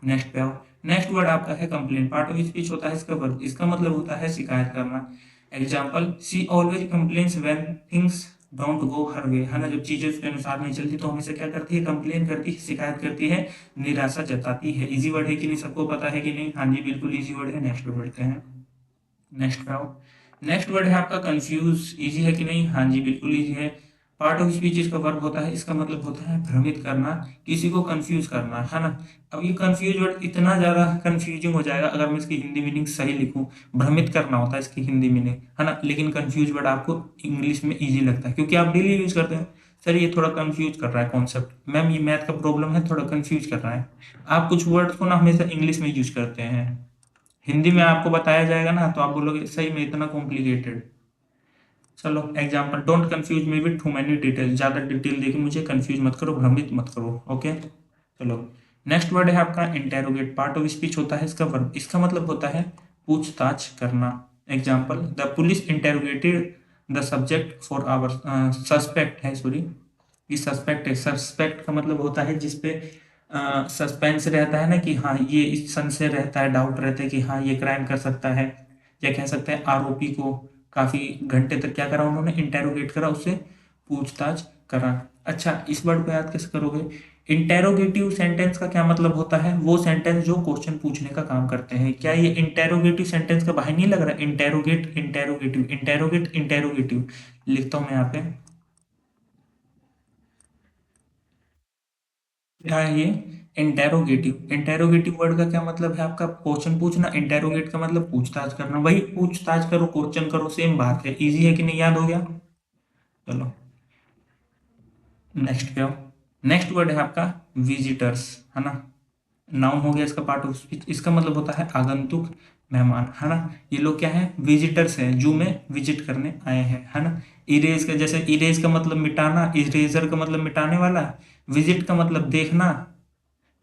नेक्स्ट पे आओ। नेक्स्ट वर्ड आपका है कंप्लेन, पार्ट ऑफ स्पीच होता है इसका वर्ब, इसका मतलब होता है शिकायत करना। Example, she always complains when things don't go her way, है ना, जब चीजें उसके अनुसार नहीं चलती तो हमेशा क्या करती है, कंप्लेन करती है, शिकायत करती है, निराशा जताती है। इजी वर्ड है कि नहीं, सबको पता है कि नहीं, हाँ जी बिल्कुल इजी वर्ड है। नेक्स्ट पे बढ़ते हैं, नेक्स्ट पे आओ। नेक्स्ट वर्ड है आपका कंफ्यूज, इजी है कि नहीं, हाँ जी बिल्कुल इजी है। पार्ट ऑफ स्पीच इसका वर्ब होता है, इसका मतलब होता है भ्रमित करना, किसी को कंफ्यूज करना, है ना। अब ये कंफ्यूज वर्ड इतना ज्यादा कंफ्यूजिंग हो जाएगा अगर मैं इसकी हिंदी मीनिंग सही लिखूं। भ्रमित करना होता है इसकी हिंदी मीनिंग, है ना, लेकिन कंफ्यूज वर्ड आपको इंग्लिश में इजी लगता है क्योंकि आप डेली यूज करते हैं। सर ये थोड़ा कंफ्यूज कर रहा है कॉन्सेप्ट, मैम ये मैथ का प्रॉब्लम है, थोड़ा कंफ्यूज कर रहा है। आप कुछ वर्ड्स को ना हमेशा इंग्लिश में यूज करते हैं, हिंदी में आपको बताया जाएगा ना तो आप बोलोगे सही में इतना कॉम्प्लिकेटेड। चलो example, don't confuse me with to many detail, ज्यादा डिटेल देके मुझे कंफ्यूज मत करो, भ्रमित मत करो। ओके चलो, नेक्स्ट वर्ड है आपका इंटेरोगेट, पार्ट ऑफ स्पीच होता है इसका वर्ब, इसका मतलब होता है पूछताछ करना। Example, the police interrogated the subject for hour, suspect है सॉरी, ये सस्पेक्ट है, सस्पेक्ट का मतलब होता है जिसपे सस्पेंस रहता है ना, कि हाँ ये इस संशय रहता है, डाउट रहता है कि हाँ ये क्राइम कर सकता है, या कह सकते हैं आरोपी को काफी घंटे तक क्या करा उन्होंने, इंटेरोगेट करा, उससे पूछताछ करा। अच्छा इस वर्ड को याद कैसे करोगे, इंटेरोगेटिव सेंटेंस का क्या मतलब होता है, वो सेंटेंस जो क्वेश्चन पूछने का काम करते हैं। क्या ये इंटेरोगेटिव सेंटेंस का भाई नहीं लग रहा, इंटेरोगेट इंटेरोगेटिव इंटेरोगेट इंटेरोगेटिव, लिखता हूं मैं यहाँ पे, क्या है ये, इंटेरोगेटिव। इंटेरोगेटिव वर्ड का क्या मतलब है आपका, क्वेश्चन पूछना, इंटेरोगेट का मतलब पूछताछ करना, वही पूछताछ करो क्वेश्चन करो सेम बात है। इजी है कि नहीं, याद हो गया। चलो नेक्स्ट पे आओ। नेक्स्ट वर्ड है आपका विजिटर्स, है ना, नाउन हो गया इसका पार्ट ऑफ स्पीच, इसका मतलब होता है आगंतुक, मेहमान, है ना। ये लोग क्या है, विजिटर्स हैं, जू में विजिट करने आए हैं, है ना। इरेज का, जैसे इरेज का मतलब मिटाना, इरेजर का मतलब मिटाने वाला, विजिट का मतलब देखना,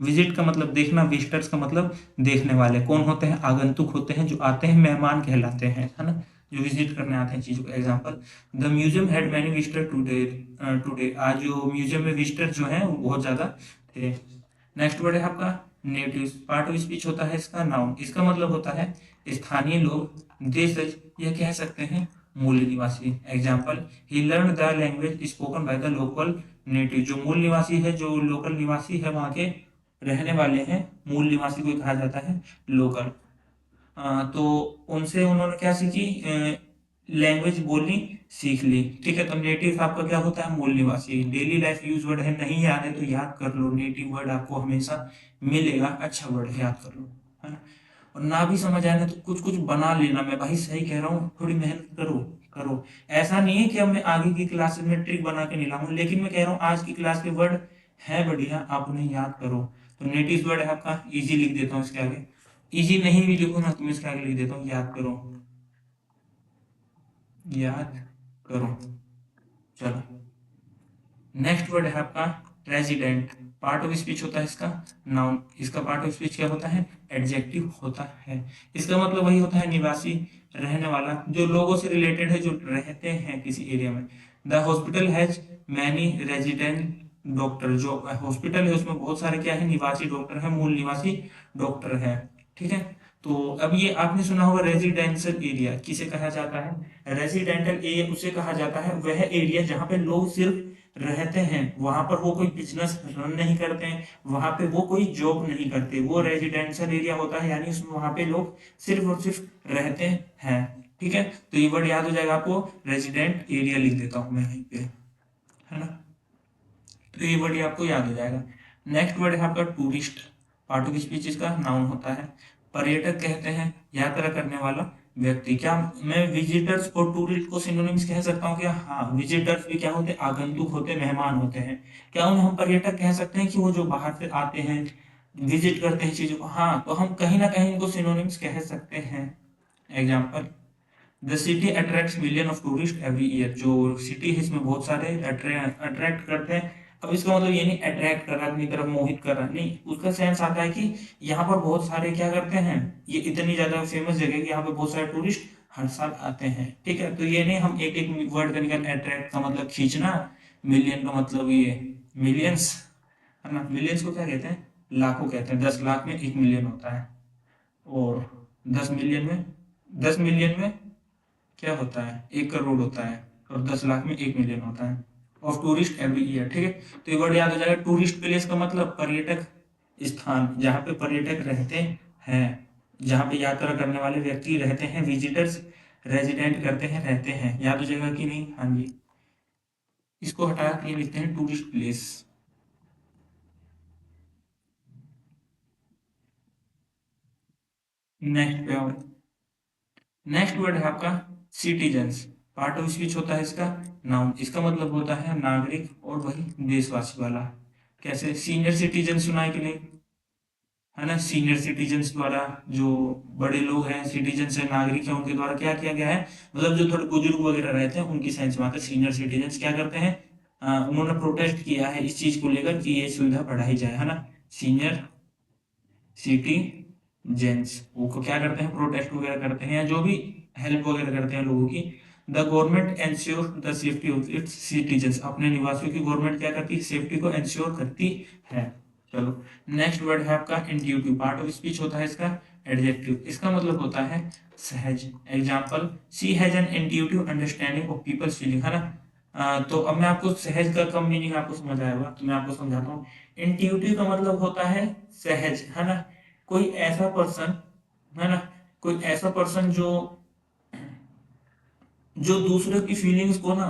विजिट का मतलब देखना, विजिटर्स का मतलब देखने वाले। कौन होते हैं, आगंतुक होते हैं, जो आते हैं, मेहमान कहलाते हैं, है ना, जो विजिट करने आते हैं चीजों को। Example, the museum had many visitor today, today आज जो म्यूजियम में विजिटर जो हैं वो बहुत ज्यादा थे। नेक्स्ट वर्ड है आपका नेटिव, पार्ट ऑफ स्पीच होता है इसका नाउन, इसका मतलब होता है स्थानीय लोग, देशज, या कह सकते हैं मूल निवासी। Example, he learn the language spoken by the local native, जो मूल निवासी है, जो लोकल निवासी है, वहाँ के रहने वाले हैं, मूल निवासी को कहा जाता है लोकल। तो उनसे उन्होंने क्या सीखी, लैंग्वेज बोलनी सीख ली। ठीक है, तो नेटिव आपका क्या होता है, मूल निवासी। डेली लाइफ यूज वर्ड है, नहीं याद है तो याद कर लो, नेटिव वर्ड आपको हमेशा मिलेगा, अच्छा वर्ड है, याद कर लो, है ना। और ना भी समझ आए ना तो कुछ कुछ बना लेना, मैं भाई सही कह रहा हूँ, थोड़ी मेहनत करो करो। ऐसा नहीं है कि अब मैं आगे की क्लासेस में ट्रिक बना के नहीं लाऊं, लेकिन मैं कह रहा हूँ आज की क्लास के वर्ड है बढ़िया, आप उन्हें याद करो। तो नेटिव वर्ड है आपका इजी, लिख देता हूँ इसके आगे। इजी नहीं भी लिखूँ ना तो मैं इसके आगे लिख देता हूँ याद करो, याद करो। चलो, नेक्स्ट वर्ड है आपका रेजिडेंट। पार्ट ऑफ स्पीच होता है इसका नाउन, इसका पार्ट ऑफ स्पीच क्या होता है, एडजेक्टिव होता है। इसका मतलब वही होता है निवासी, रहने वाला, जो लोगों से रिलेटेड है, जो रहते हैं किसी एरिया में। The hospital has many resident doctor, जो हॉस्पिटल है उसमें बहुत सारे क्या है, निवासी डॉक्टर है, मूल निवासी डॉक्टर है। ठीक है, तो अब ये आपने सुना होगा रेजिडेंशियल एरिया किसे कहा जाता है, रेजिडेंटल एरिया उसे कहा जाता है वह एरिया जहाँ पे लोग सिर्फ रहते हैं, वहां पर वो कोई बिजनेस रन नहीं करते हैं, वहां पे वो कोई जॉब नहीं करते, वो रेजिडेंशियल एरिया होता है, यानी उसमें वहां पे लोग सिर्फ और सिर्फ रहते हैं। ठीक है, तो ये वर्ड याद हो जाएगा आपको, रेजिडेंट एरिया लिख देता हूं मैं यहीं पे, है ना। तो ये वर्ड आपको याद हो जाएगा। नेक्स्ट वर्ड है आपका टूरिस्ट। पार्ट ऑफ स्पीच इसका नाउन होता है। पर्यटक कहते हैं यात्रा करने वाला व्यक्ति। क्या मैं विजिटर्स और टूरिस्ट को सिनोनिम्स कह सकता हूँ क्या, हाँ, विजिटर्स भी क्या होते हैं, आगंतुक होते हैं, मेहमान होते हैं। क्या उन्हें हम पर्यटक कह सकते हैं कि वो जो बाहर से आते हैं, विजिट करते हैं चीजों को, हाँ, तो हम कहीं ना कहीं इनको सिनोनिम्स कह सकते हैं। Example, the city attracts million of tourist every year. जो सिटी है इसमें बहुत सारे अट्रैक्ट करते हैं। अब इसका मतलब ये नहीं अट्रैक्ट कर रहा है अपनी तरफ, मोहित कर रहा है, नहीं, उसका सेंस आता है कि यहाँ पर बहुत सारे क्या करते हैं, ये इतनी ज्यादा फेमस जगह है कि यहाँ पे बहुत सारे टूरिस्ट हर साल आते हैं। ठीक है, तो ये नहीं हम एक एक वर्ड का निकल, अट्रैक्ट का मतलब खींचना, मिलियन का मतलब ये मिलियंस, है ना, मिलियंस को क्या कहते हैं, लाखों कहते हैं, 10 लाख में 1 मिलियन होता है, और 10 मिलियन में, 10 मिलियन में क्या होता है, 1 करोड़ होता है, और 10 लाख में 1 मिलियन होता है ऑफ टूरिस्ट एवरी ईयर। ठीक है, तो ये वर्ड याद हो जाएगा। टूरिस्ट प्लेस का मतलब पर्यटक स्थान, जहाँ पे पर्यटक रहते हैं, जहाँ पे यात्रा करने वाले व्यक्ति रहते हैं, विजिटर्स रेजिडेंट करते हैं, रहते हैं। याद हो जाएगा कि नहीं, हाँ जी। इसको हटा के लिखते हैं टूरिस्ट प्लेस। नेक्स्ट पे और नेक्स्ट वर्ड है आपका सिटीजन्स। पार्ट ऑफ स्पीच होता है इसका नाउन, इसका मतलब होता है नागरिक और वही देशवासी वाला। कैसे, सीनियर सिटीजन सुना है कि नहीं, है ना, सीनियर सिटीजन्स द्वारा, जो बड़े लोग हैं, सिटीजन है, नागरिक है, उनके द्वारा क्या किया गया है, मतलब जो थोड़े बुजुर्ग वगैरह रहते हैं उनकी सेंस में आता है। सीनियर सिटीजन्स क्या करते हैं, उन्होंने प्रोटेस्ट किया है इस चीज को लेकर कि ये सुविधा बढ़ाई जाए, है ना, सीनियर सिटीजन्स वो क्या करते हैं, प्रोटेस्ट वगैरह करते हैं, या जो भी हेल्प वगैरह करते हैं लोगों की। The government ensure the safety of its citizens, अपने निवासियों की गवर्नमेंट क्या करती है, सेफ्टी को एंश्योर करती है। चलो, नेक्स्ट वर्ड है आपका इंट्यूटिव। पार्ट ऑफ स्पीच होता है इसका एडजेक्टिव, इसका मतलब होता है सहज। Example, she has an intuitive understanding of people's feeling, है ना। तो अब मैं आपको सहज का कम मीनिंग आपको समझ आया होगा, तो मैं आपको समझाता हूँ। इंट्यूटिव का मतलब होता है सहज, है ना, कोई ऐसा पर्सन, है ना, कोई ऐसा पर्सन जो जो दूसरे की फीलिंग्स को ना,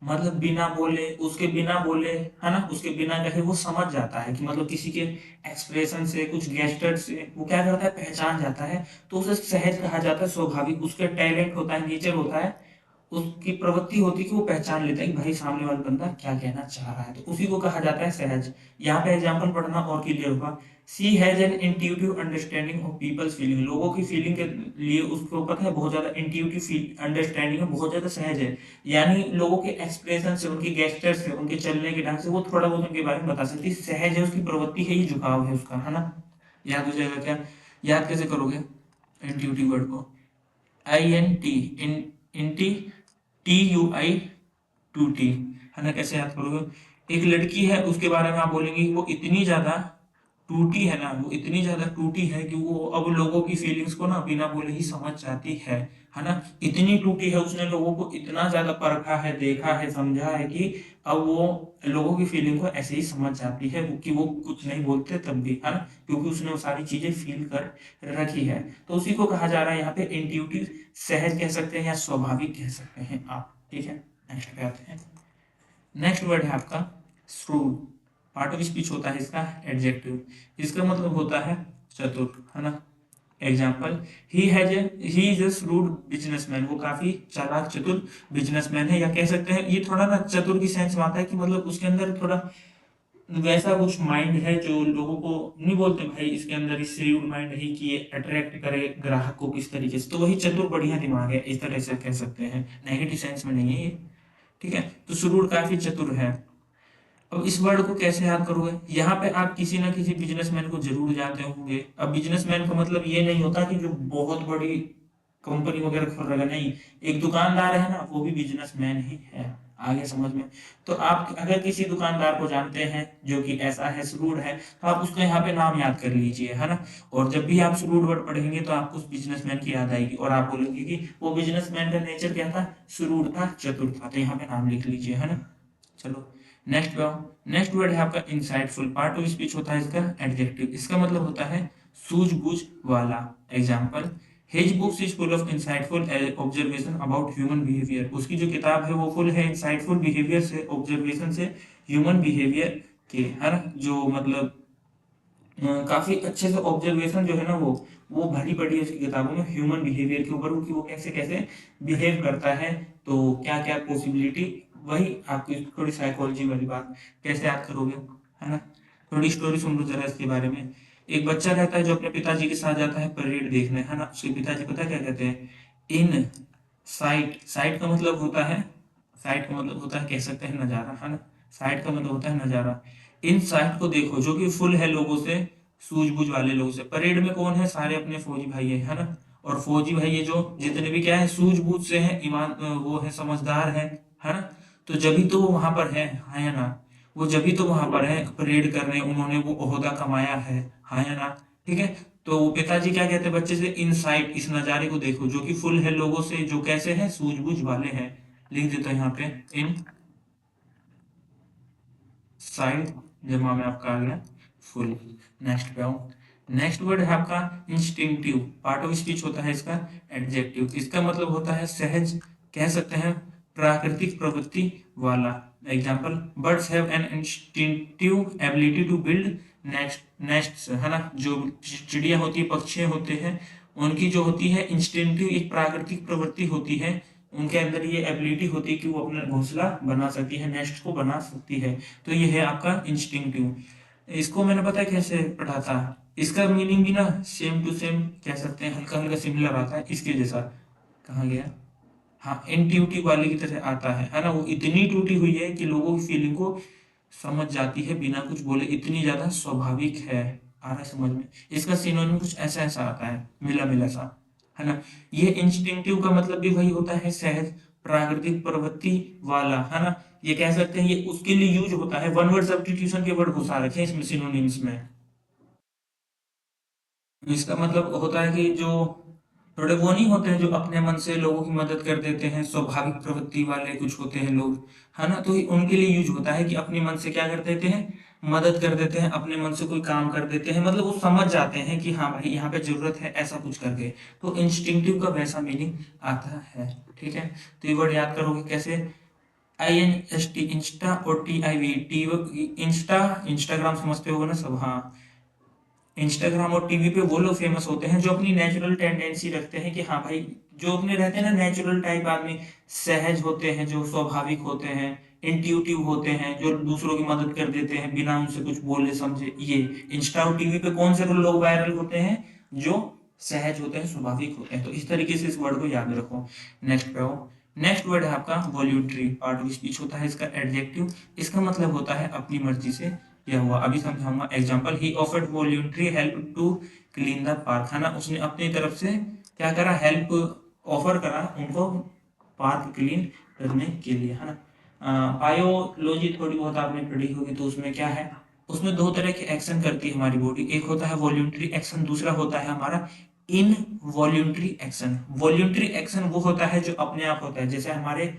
मतलब बिना बोले, उसके बिना बोले, है ना, उसके बिना कहे वो समझ जाता है, कि मतलब किसी के एक्सप्रेशन से, कुछ गेस्टर से वो क्या करता है, पहचान जाता है, तो उसे सहज कहा जाता है, स्वाभाविक, उसके टैलेंट होता है, नेचर होता है, उसकी प्रवृत्ति होती है कि वो पहचान लेता है कि भाई सामने वाला बंदा क्या कहना चाह रहा है, तो उसी को कहा जाता है सहज। यहाँ पे एग्जाम्पल पढ़ना और क्लियर होगा। She has an intuitive understanding of people's feeling, लोगों की फीलिंग के लिए उसको पता है, बहुत ज्यादा इंट्यूटिव अंडरस्टैंडिंग है, बहुत ज्यादा सहज है, यानी लोगों के एक्सप्रेशन से, उनके गेस्टर से, उनके चलने के ढंग से वो थोड़ा बहुत उनके बारे में बता सकती है, सहज है, उसकी प्रवृत्ति है, ये झुकाव है उसका, है ना। याद हो जाएगा क्या, याद कैसे करोगे इंट्यूटिव वर्ड को, आई एन टी, इंटी, TUI 2T, है ना, कैसे याद करोगे, एक लड़की है उसके बारे में आप बोलेंगे कि वो इतनी ज्यादा टूटी है ना, वो इतनी ज्यादा टूटी है कि वो अब लोगों की फीलिंग्स को ना बिना बोले ही समझ जाती है ना, इतनी टूटी है, उसने लोगों को इतना ज्यादा परखा है, देखा है, समझा है कि अब वो लोगों की फीलिंग को ऐसे ही समझ जाती है कि वो कुछ नहीं बोलते तब भी, है ना, क्योंकि उसने वो सारी चीजें फील कर रखी है। तो उसी को कहा जा रहा है यहाँ पे इंट्यूटिव, सहज कह सकते हैं या स्वाभाविक कह सकते हैं आप। ठीक है, नेक्स्ट पे आते हैं। नेक्स्ट वर्ड है आपका श्रूड। पार्ट ऑफ स्पीच होता है इसका एडजेक्टिव, इसका मतलब होता है चतुर, है ना, example, he is a shrewd businessman, वो काफी चालाक चतुर बिजनेसमैन है, या कह सकते हैं ये थोड़ा ना चतुर की सेंस में आता है कि मतलब उसके अंदर थोड़ा वैसा कुछ माइंड है जो लोगों को नहीं बोलते भाई इसके अंदर इस shrewd माइंड है कि ये अट्रैक्ट करे ग्राहक को किस तरीके से, तो वही चतुर बढ़िया दिमाग है, इस तरह से कह सकते हैं, नेगेटिव सेंस में नहीं है ये। ठीक है, तो shrewd काफी चतुर है। अब इस वर्ड को कैसे याद करोगे, यहाँ पे आप किसी ना किसी बिजनेसमैन को जरूर जानते होंगे। अब बिजनेसमैन का मतलब ये नहीं होता कि जो बहुत बड़ी कंपनी वगैरह खोल रहा है, नहीं, एक दुकानदार है ना वो भी बिजनेसमैन ही है, आगे समझ में। तो आप अगर किसी दुकानदार को जानते हैं जो कि ऐसा है, shrewd है, तो आप उसका यहाँ पे नाम याद कर लीजिए, है ना। और जब भी आप shrewd वर्ड पढ़ेंगे तो आपको उस बिजनेसमैन की याद आएगी और आप बोलेंगे कि वो बिजनेसमैन का नेचर क्या था, shrewd था, चतुर था, तो यहाँ पे नाम लिख लीजिए, है ना। चलो नेक्स्ट पे आओ। नेक्स्ट वर्ड है आपका इंसाइटफुल, पार्ट ऑफ स्पीच होता है इसका एडजेक्टिव, इसका मतलब होता है सूझबूझ वाला। Example, his books is full of insightful observation about human behaviour, उसकी जो किताब है वो फुल है इंसाइटफुल बिहेवियर से, ऑब्जर्वेशन से, ह्यूमन बिहेवियर के, है ना, जो मतलब काफी अच्छे से ऑब्जर्वेशन जो है ना वो भरी पड़ी है उसकी किताबों में ह्यूमन बिहेवियर के ऊपर, कि वो कैसे कैसे बिहेव करता है, तो क्या क्या पॉसिबिलिटी, वही आपकी थोड़ी साइकोलॉजी वाली बात कैसे याद करोगे, है ना। थोड़ी स्टोरी सुन लो जरा इसके बारे में। एक बच्चा रहता है जो अपने पिताजी के साथ जाता है परेड देखने, है ना, उसके पिताजी पता क्या कहते हैं, इन साइट, साइट का मतलब होता है, साइट का मतलब होता है कह सकते हैं नजारा, है ना, साइट का मतलब होता है नजारा। इन साइट को देखो जो कि फुल है लोगों से, सूझबूझ वाले लोगों से, परेड में कौन है, सारे अपने फौजी भाई है ना, और फौजी भाई ये जो जितने भी क्या है सूझबूझ से है, ईमान वो है, समझदार है ना। तो जभी तो वो वहां पर है ना, वो जभी तो वहां पर है परेड करने, उन्होंने वो ओहदा कमाया है ना। ठीक है, तो वो पिताजी क्या कहते हैं बच्चे से, इन साइट, इस नजारे को देखो जो कि फुल है लोगों से, जो कैसे है, सूझबूझ वाले हैं। लिख देता हूं यहाँ पे, इन साइड, जमा में आपका आ गया फुल। नेक्स्ट पे आओ। नेक्स्ट वर्ड है आपका इंस्टिंक्टिव, पार्ट ऑफ स्पीच होता है इसका एडजेक्टिव, इसका मतलब होता है सहज, कह सकते हैं प्राकृतिक प्रवृत्ति वाला। Example, birds have an instinctive ability to build nest nests, है ना, जो चिड़िया होती है, पक्षी होते हैं, उनकी जो होती है इंस्टिंक्टिव, एक प्राकृतिक प्रवृत्ति होती है, उनके अंदर ये एबिलिटी होती है कि वो अपना घोंसला बना सकती है, नेस्ट को बना सकती है। तो ये है आपका इंस्टिंक्टिव। इसको मैंने पता है कैसे पढ़ा था, इसका मीनिंग भी ना सेम टू सेम कह सकते हैं, हल्का हल्का सिमिलर आता है इसके जैसा। कहाँ गया, हाँ, इंट्यूटिव वाले की तरह आता है ना, वो इतनी टूटी हुई है कि लोगों की फीलिंग को समझ जाती है बिना कुछ बोले, इतनी ज्यादा स्वाभाविक है। आ रहा है समझ में, इसका सिनोनिम कुछ ऐसा ऐसा आता है, मिला मिला सा, है ना। ये इंस्टिंक्टिव का मतलब भी वही होता है, सहज प्राकृतिक प्रवृत्ति वाला, है ना। ये कह सकते हैं ये उसके लिए यूज होता है, वन वर्ड सब्स्टिट्यूशन के वर्ड घुसा रखे हैं इसमें सिनोनिम्स में। इसका मतलब होता है कि जो थोड़े वो नहीं होते हैं जो अपने मन से लोगों की मदद कर देते हैं, स्वाभाविक प्रवृत्ति वाले कुछ होते हैं लोग, है ना, तो उनके लिए यूज होता है कि अपने मन से क्या कर देते हैं, मदद कर देते हैं, अपने मन से कोई काम कर देते हैं, मतलब वो समझ जाते हैं कि हाँ भाई यहाँ पे जरूरत है ऐसा कुछ करके, तो इंस्टिंक्टिव का वैसा मीनिंग आता है। ठीक है, तो ये वर्ड याद करोगे कैसे, INST, इंस्टा, और TIV, टी, इंस्टा, इंस्टाग्राम समझते होगे ना सब, हाँ। इंस्टाग्राम और टीवी पे वो लोग फेमस होते हैं जो अपनी नेचुरल टेंडेंसी रखते हैं कि हाँ भाई, जो अपने रहते हैं ना नेचुरल टाइप आदमी, सहज होते हैं, जो स्वाभाविक होते हैं, इंट्यूटिव होते हैं, जो दूसरों की मदद कर देते हैं बिना उनसे कुछ बोले समझे, ये इंस्टा और टीवी पे कौन से लोग वायरल होते हैं, जो सहज होते हैं, स्वाभाविक होते हैं। तो इस तरीके से इस वर्ड को याद रखो। नेक्स्ट पे आओ। नेक्स्ट वर्ड है आपका वॉल्यूंटरी, पार्ट ऑफ स्पीच होता है इसका एडजेक्टिव, इसका मतलब होता है अपनी मर्जी से किया हुआ। अभी समझाऊंगा। Example, he offered voluntary help to clean the park, है ना, उसने अपनी तरफ से क्या करा, हेल्प ऑफर करा उनको पार्क क्लीन करने के लिए, है ना। बायोलॉजी थोड़ी बहुत आपने पढ़ी होगी, तो उसमें क्या है, उसमें दो तरह के एक्शन करती है हमारी बॉडी, एक होता है वॉल्यूंटरी एक्शन, दूसरा होता है हमारा इन वॉल्यूंटरी एक्शन। वॉल्यूंटरी एक्शन वो होता है जो अपने आप होता है, जैसे हमारे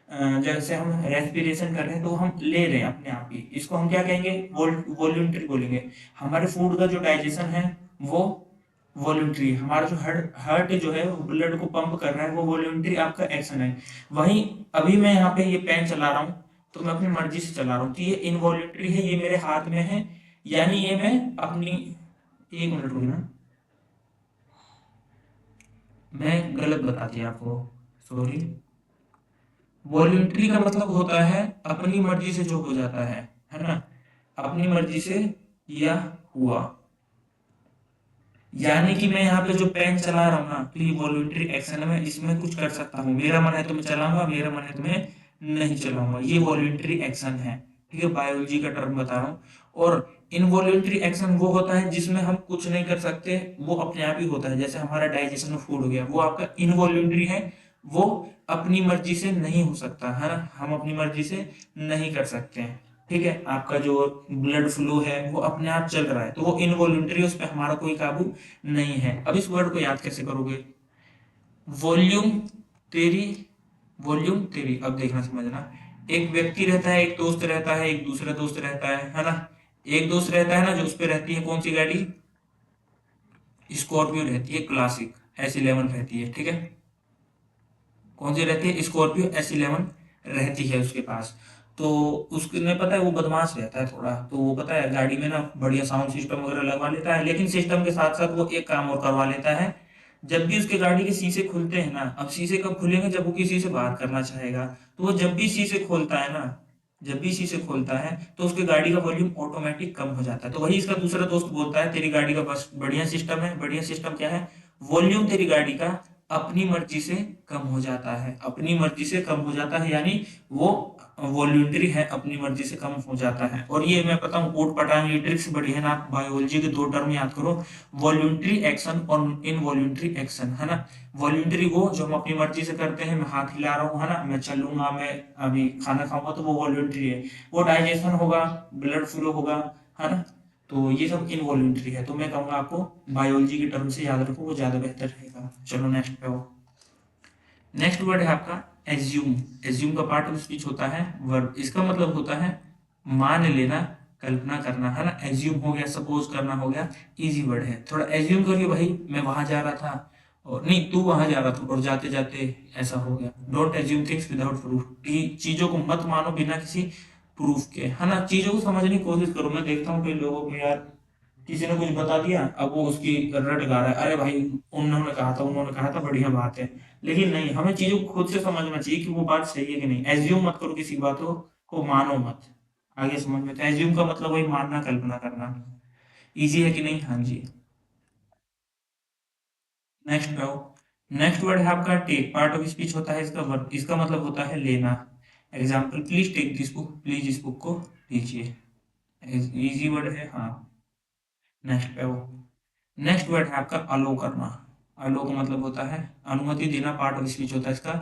जैसे हम रेस्पिरेशन कर रहे हैं तो हम ले रहे हैं अपने आप ही, इसको हम क्या कहेंगे, वॉल्यूंटरी बोलेंगे। हमारे फूड का जो डाइजेशन है वो वॉल्यूंटरी है, हमारा जो हार्ट हार्ट जो है वो ब्लड को पंप कर रहा है, वो वॉल्यूंटरी आपका एक्शन है। वहीं अभी मैं यहाँ पे ये पेन चला रहा हूँ तो मैं अपनी मर्जी से चला रहा हूँ, तो ये इनवॉल्यूंटरी है, ये मेरे हाथ में है, यानी ये मैं अपनी, एक मिनट रुकना, मैं गलत बता दिया आपको, सॉरी। वॉलंटरी का मतलब होता है अपनी मर्जी से जो हो जाता है ना, अपनी मर्जी से किया हुआ। यानी कि मैं यहाँ पे जो पेन चला रहा हूँ ना, तो ये वॉलंटरी एक्शन है, मैं इसमें कुछ कर सकता हूँ, मेरा मन है तो मैं चलाऊंगा, मेरा मन है तो मैं नहीं चलाऊंगा, ये वॉलंटरी एक्शन है। ठीक है, बायोलॉजी का टर्म बता रहा हूँ। और इनवॉलंटरी एक्शन वो होता है जिसमें हम कुछ नहीं कर सकते, वो अपने आप ही होता है, जैसे हमारा डाइजेशन ऑफ फूड हो गया, वो आपका इनवॉलंटरी है, वो अपनी मर्जी से नहीं हो सकता है ना, हम अपनी मर्जी से नहीं कर सकते हैं। ठीक है, आपका जो ब्लड फ्लो है वो अपने आप चल रहा है, तो वो इनवॉल्यूंटरी, उस पर हमारा कोई काबू नहीं है। अब इस वर्ड को याद कैसे करोगे? वॉल्यूम तेरी, वॉल्यूम तेरी। अब देखना समझना, एक व्यक्ति रहता है, एक दोस्त रहता है, एक दूसरा दोस्त रहता है ना। एक दोस्त रहता है ना, जो उस पर रहती है कौन सी गाड़ी? स्कॉर्पियो रहती है, क्लासिक S11 रहती है। ठीक है, कौन सी रहती है? स्कॉर्पियो S11 रहती है उसके पास। तो उसने पता है वो बदमाश रहता है थोड़ा, तो वो पता है गाड़ी में ना बढ़िया साउंड सिस्टम वगैरह लगवा लेता है, लेकिन सिस्टम के साथ साथ वो एक काम और करवा लेता है। जब भी उसके गाड़ी के शीशे खुलते हैं ना, अब शीशे कब खुलेंगे? जब वो किसी से बात करना चाहेगा, तो वो जब भी शीशे खोलता है ना, जब भी शीशे खोलता है तो उसकी गाड़ी का वॉल्यूम ऑटोमेटिक कम हो जाता है। तो वही इसका दूसरा दोस्त बोलता है तेरी गाड़ी का बस बढ़िया सिस्टम है। बढ़िया सिस्टम क्या है? वॉल्यूम तेरी गाड़ी का अपनी मर्जी से कम हो जाता है, अपनी मर्जी से कम हो जाता है, यानी वो वॉल्यूंटरी है, अपनी मर्जी से कम हो जाता है। और ये मैं पता हूँ कोट पटांग, ये ट्रिक्स बड़ी है ना, आप बायोलॉजी के दो टर्म याद करो, वॉल्यूंटरी एक्शन और इनवॉल्यूंटरी एक्शन, है ना। वॉल्यूंटरी वो जो हम अपनी मर्जी से करते हैं, मैं हाथ हिला रहा हूँ, है ना, मैं चलूंगा, मैं अभी खाना खाऊंगा, तो वो वॉल्यूंटरी है। वो डाइजेशन होगा, ब्लड फ्लो होगा, है ना। तो ये सब इनवॉल्यूंटरी है, तो मैं कहूंगा आपको बायोलॉजी के टर्म से याद रखो, वो ज्यादा बेहतर रहेगा। चलो नेक्स्ट पे हो। नेक्स्ट वर्ड है आपका एज्यूम। एज्यूम का पार्ट ऑफ स्पीच होता है वर्ब, इसका मतलब होता है मान लेना, कल्पना करना, है ना। एज्यूम हो गया, सपोज करना हो गया, इजी वर्ड है। थोड़ा एज्यूम करिए भाई, मैं वहां जा रहा था, और नहीं तू वहां जा रहा था और जाते जाते ऐसा हो गया। Don't assume things without proof, चीजों को मत मानो बिना किसी प्रूफ के, है ना। चीजों को समझने की कोशिश करो। मैं देखता हूँ कई लोगों को यार, किसी ने कुछ बता दिया, अब वो उसकी रट गा रहा है, अरे भाई उन्होंने कहा था, उन्होंने कहा था, बढ़िया बात है। लेकिन नहीं, हमें चीजों को खुद से समझना चाहिए कि वो बात सही है कि नहीं। एज्यूम मत करो किसी बातों को, मानो मत। आगे समझ में, तो एज्यूम का मतलब वही मानना, कल्पना करना। इजी है कि नहीं? हाँ जी। नेक्स्ट पे आओ। नेक्स्ट वर्ड है आपका टेक। पार्ट ऑफ स्पीच होता है इसका वर्ब, इसका मतलब होता है लेना। Example, please take this book, please इस बुक को लीजिए। इजी वर्ड है, हाँ। नेक्स्ट पे आओ। नेक्स्ट वर्ड है आपका अलो करना। अलो का मतलब होता है अनुमति देना, पार्ट ऑफ स्पीच होता है इसका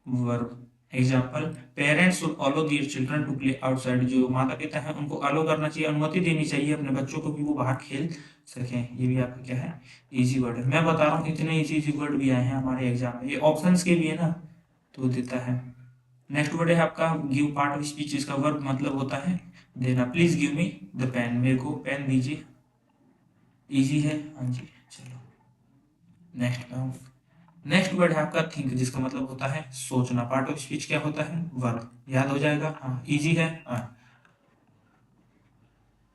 verb. Example, parents should allow their children to play outside. जो माता पिता हैं उनको अलो करना चाहिए, अनुमति देनी चाहिए अपने बच्चों को कि वो बाहर खेल सकें। ये भी आपका क्या है? इजी वर्ड है। मैं बता रहा हूँ इतने इजी इजी वर्ड भी आए हैं हमारे एग्जाम में, ये ऑप्शंस के भी है ना, तो देता है। नेक्स्ट वर्ड है आपका गिव। पार्ट ऑफ स्पीच इसका वर्ब मतलब होता है देना। Please give me the pen, मेरे को पेन दीजिए। इजी है, हाँ जी। चलो नेक्स्ट पे हूँ। नेक्स्ट वर्ड है आपका थिंक, जिसका मतलब होता है सोचना। पार्ट ऑफ स्पीच क्या होता है? वर्ब। याद हो जाएगा, हाँ इजी है, हाँ।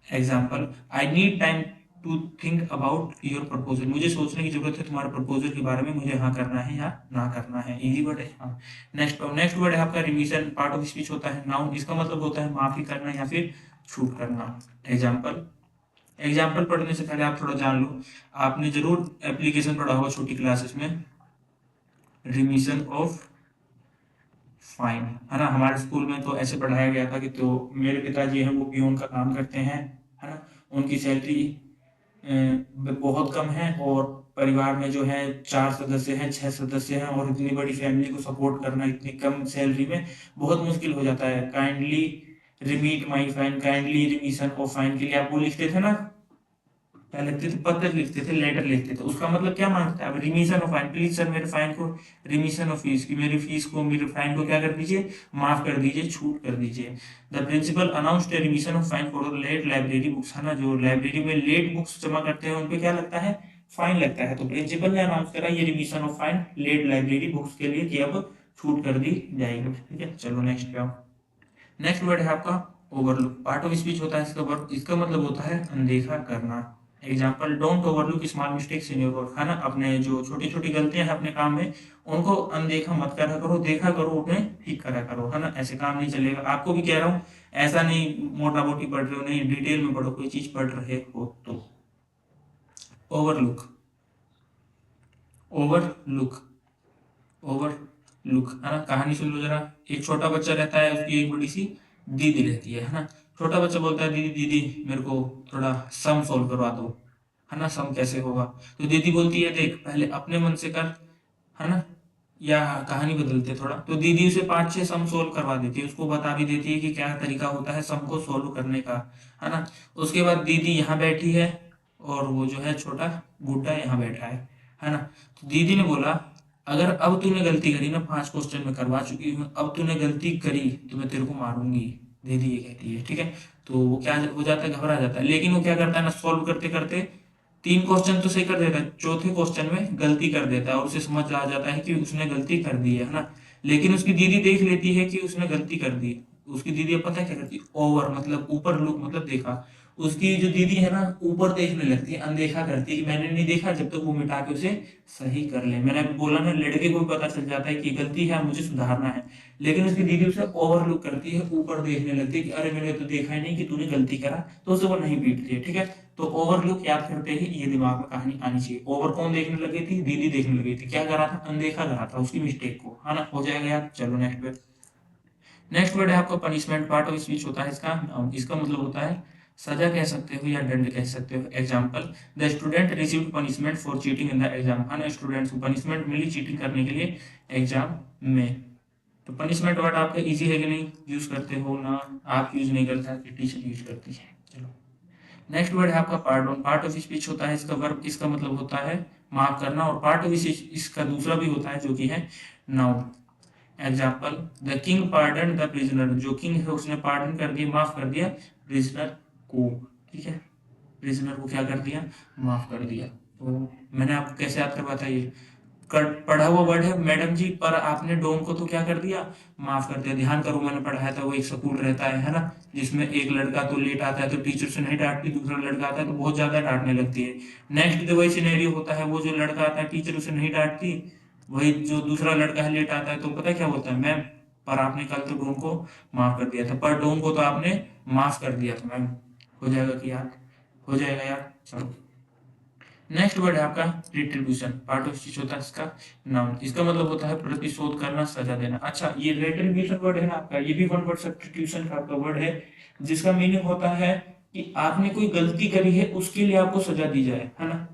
Example, I need time to think about your proposal. मुझे सोचने की जरूरत है तुम्हारे प्रपोजल के बारे में, मुझे हाँ करना है या ना करना है। इजी वर्ड है, हाँ। नेक्स्ट वर्ड है आपका रिवीजन। पार्ट ऑफ स्पीच होता है नाउन, इसका मतलब होता है माफी करना या फिर छूट करना। एग्जाम्पल, एग्जाम्पल पढ़ने से पहले आप थोड़ा जान लो, आपने जरूर एप्लीकेशन पढ़ा होगा छोटी क्लासेस में, रिमिशन ऑफ फाइन, है ना। हमारे स्कूल में तो ऐसे पढ़ाया गया था कि, तो मेरे पिताजी हैं वो पियून का काम करते हैं, है ना। उनकी सैलरी बहुत कम है, और परिवार में जो है 4 सदस्य हैं, 6 सदस्य हैं, और इतनी बड़ी फैमिली को सपोर्ट करना इतनी कम सैलरी में बहुत मुश्किल हो जाता है। Kindly remit my fine, kindly remission of fine के लिए आप वो लिखते थे ना, क्या लिखते थे? पत्र लिखते थे, लेटर लिखते थे। उसका मतलब क्या मांगता है? अब रिमीशन ऑफ फाइन, प्लीज सर मेरे फाइन को, रिमीशन ऑफ फीस की, मेरी फीस को, मेरे फाइन को क्या कर दीजिए? माफ कर दीजिए, छूट कर दीजिए। The principal announced remission of fine for late library books, है ना। जो लाइब्रेरी में लेट बुक्स जमा करते हैं उन पे क्या लगता है? फाइन लगता है। तो प्रिंसिपल ने अनाउंस करा ये remission of fine late library books के लिए कि अब छूट कर दी जाएगी। ठीक है, चलो नेक्स्ट पे आओ। नेक्स्ट वर्ड है आपका ओवरलुक। पार्ट ऑफ स्पीच होता है इसका वर्ब, इसका मतलब होता है अनदेखा करना। Example, don't overlook small mistakes in your work, है ना, अपने जो छोटी छोटी गलतियां हैं अपने काम में उनको अनदेखा मत करा करो, देखा करो, उन्हें ठीक करा करो, है ना, ऐसे काम नहीं चलेगा। आपको भी कह रहा हूँ, ऐसा नहीं मोटा मोटी पढ़ रहे हो, नहीं डिटेल में पढ़ो, कोई चीज पढ़ रहे हो तो। ओवरलुक, ओवरलुक, ओवरलुक, है ना। कहानी सुन लो जरा। एक छोटा बच्चा रहता है, उसकी एक बड़ी सी दीदी रहती है ना। छोटा बच्चा बोलता है, दीदी दीदी मेरे को थोड़ा सम सोल्व करवा दो, है ना, सम कैसे होगा। तो दीदी बोलती है, देख पहले अपने मन से कर, है ना। या कहानी बदलते थोड़ा, तो दीदी उसे 5-6 सम सोल्व करवा देती है, उसको बता भी देती है कि क्या तरीका होता है सम को सोल्व करने का, है ना। उसके बाद दीदी यहाँ बैठी है और वो जो है छोटा बूढ़ा यहाँ बैठा है ना। तो दीदी ने बोला, अगर अब तूने गलती करी ना, 5 क्वेश्चन में करवा चुकी हूँ, अब तूने गलती करी तो मैं तेरे को मारूंगी, दीदी ये कहती है, ठीक है। तो वो क्या हो जाता है, घबरा जाता है, लेकिन वो क्या करता है ना, सॉल्व करते करते 3 क्वेश्चन तो सही कर देता है, चौथे क्वेश्चन में गलती कर देता है और उसे समझ आ जाता है कि उसने गलती कर दी है ना। लेकिन उसकी दीदी देख लेती है कि उसने गलती कर दी। उसकी दीदी अब पता है क्या करती है, ओवर मतलब ऊपर लुक मतलब देखा। उसकी जो दीदी है ना, ऊपर देखने लगती है, अनदेखा करती है कि मैंने नहीं देखा, जब तक वो मिटा के उसे सही कर ले। मैंने अभी बोला ना, लड़के को भी पता चल जाता है कि गलती है, मुझे सुधारना है, लेकिन उसकी दीदी उसे ओवरलुक करती है, ऊपर देखने लगती है कि अरे मैंने तो देखा ही नहीं कि तूने गलती करा, तो उसे वो नहीं पीटती है, ठीक है। तो ओवरलुक याद करते ही ये दिमाग में कहानी आनी चाहिए। ओवर कौन देखने लगी थी, दीदी देखने लगी थी, क्या करा था, अनदेखा करा था उसकी मिस्टेक को, है ना। हो जाएगा याद। चलो नेक्स्ट पे। नेक्स्ट वर्ड है आपका पनिशमेंट। पार्ट ऑफ स्पीच होता है इसका, इसका मतलब होता है सजा कह सकते हो या दंड कह सकते हो। Example, the student received punishment for cheating in the exam, है ना, स्टूडेंट्स को पनिशमेंट मिली चीटिंग करने के लिए एग्जाम में। तो पनिशमेंट वर्ड आपका इजी है कि नहीं, यूज करते हो ना, आप यूज नहीं करता, टीचर यूज करती है। चलो नेक्स्ट वर्ड है आपका पार्डोन। पार्ट ऑफ स्पीच होता है इसका वर्ब, इसका मतलब होता है माफ करना, और पार्ट ऑफ इसका दूसरा भी होता है जो कि है noun. Example, the king pardon the prisoner, जो किंग है उसने पार्डन कर दिया, माफ कर दिया प्रिजनर को, ठीक है, प्रिजनर को क्या कर दिया, माफ कर दिया। तो मैंने आपको कैसे याद करवाया था, ये पढ़ा हुआ वर्ड है मैडम जी, पर आपने डोम को तो क्या कर दिया, माफ कर दिया। ध्यान करो, मैंने पढ़ाया था, वो एक स्कूल रहता है ना, जिसमें एक लड़का तो लेट आता है तो टीचर से नहीं डांटती, दूसरा लड़का आता है तो बहुत ज्यादा डांटने लगती है। नेक्स्ट वही सिनेरियो होता है, वो जो लड़का आता है टीचर उसे नहीं डांटती, वही जो दूसरा लड़का है लेट आता है तो पता है क्या बोलता है, मैम पर आपने कल तो डोम को माफ कर दिया था, पर डोम को तो आपने माफ कर दिया था मैम। हो जाएगा कि याद, हो जाएगा याद। चलो नेक्स्ट वर्ड है आपका रिट्रीब्यूशन। पार्ट ऑफ स्पीच होता है इसका नाउन, इसका मतलब होता है प्रतिशोध करना, सजा देना। अच्छा, ये रिट्रीब्यूशन वर्ड है ना आपका, ये भी वन वर्ड सब्स्टिट्यूशन का आपका वर्ड है, जिसका मीनिंग होता है कि आपने कोई गलती करी है उसके लिए आपको सजा दी जाए, है ना।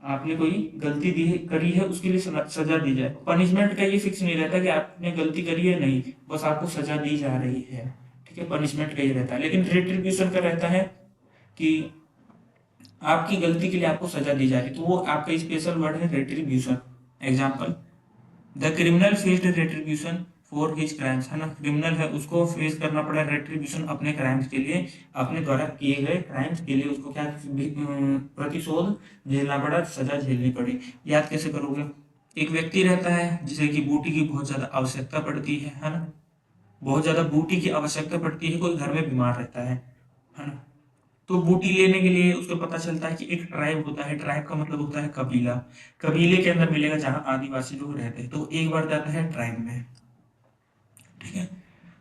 आपने कोई गलती दी है, करी है उसके लिए सजा दी जाए। पनिशमेंट का ये फिक्स नहीं रहता कि आपने गलती करी है, नहीं, बस आपको सजा दी जा रही है, ठीक है, पनिशमेंट का ये रहता है। लेकिन रिट्रीब्यूशन का रहता है कि आपकी गलती के लिए आपको सजा दी जा रही, तो वो आपका स्पेशल वर्ड है retribution. Example, the criminal faced retribution for his crimes, है ना, क्रिमिनल है उसको फेस करना पड़ा रेट्रीब्यूशन अपने क्राइम्स के लिए, अपने द्वारा किए गए क्राइम्स के लिए उसको क्या प्रतिशोध झेलना पड़ा, सजा झेलनी पड़ी। याद कैसे करोगे, एक व्यक्ति रहता है जिसे कि बूटी की बहुत ज्यादा आवश्यकता पड़ती है ना, बहुत ज्यादा बूटी की आवश्यकता पड़ती है, कोई घर में बीमार रहता है ना। तो बूटी लेने के लिए उसको पता चलता है कि एक ट्राइब होता है, ट्राइब का मतलब होता है कबीला, कबीले के अंदर मिलेगा जहां आदिवासी लोग रहते हैं, तो एक बार जाता है ट्राइब में, ठीक है,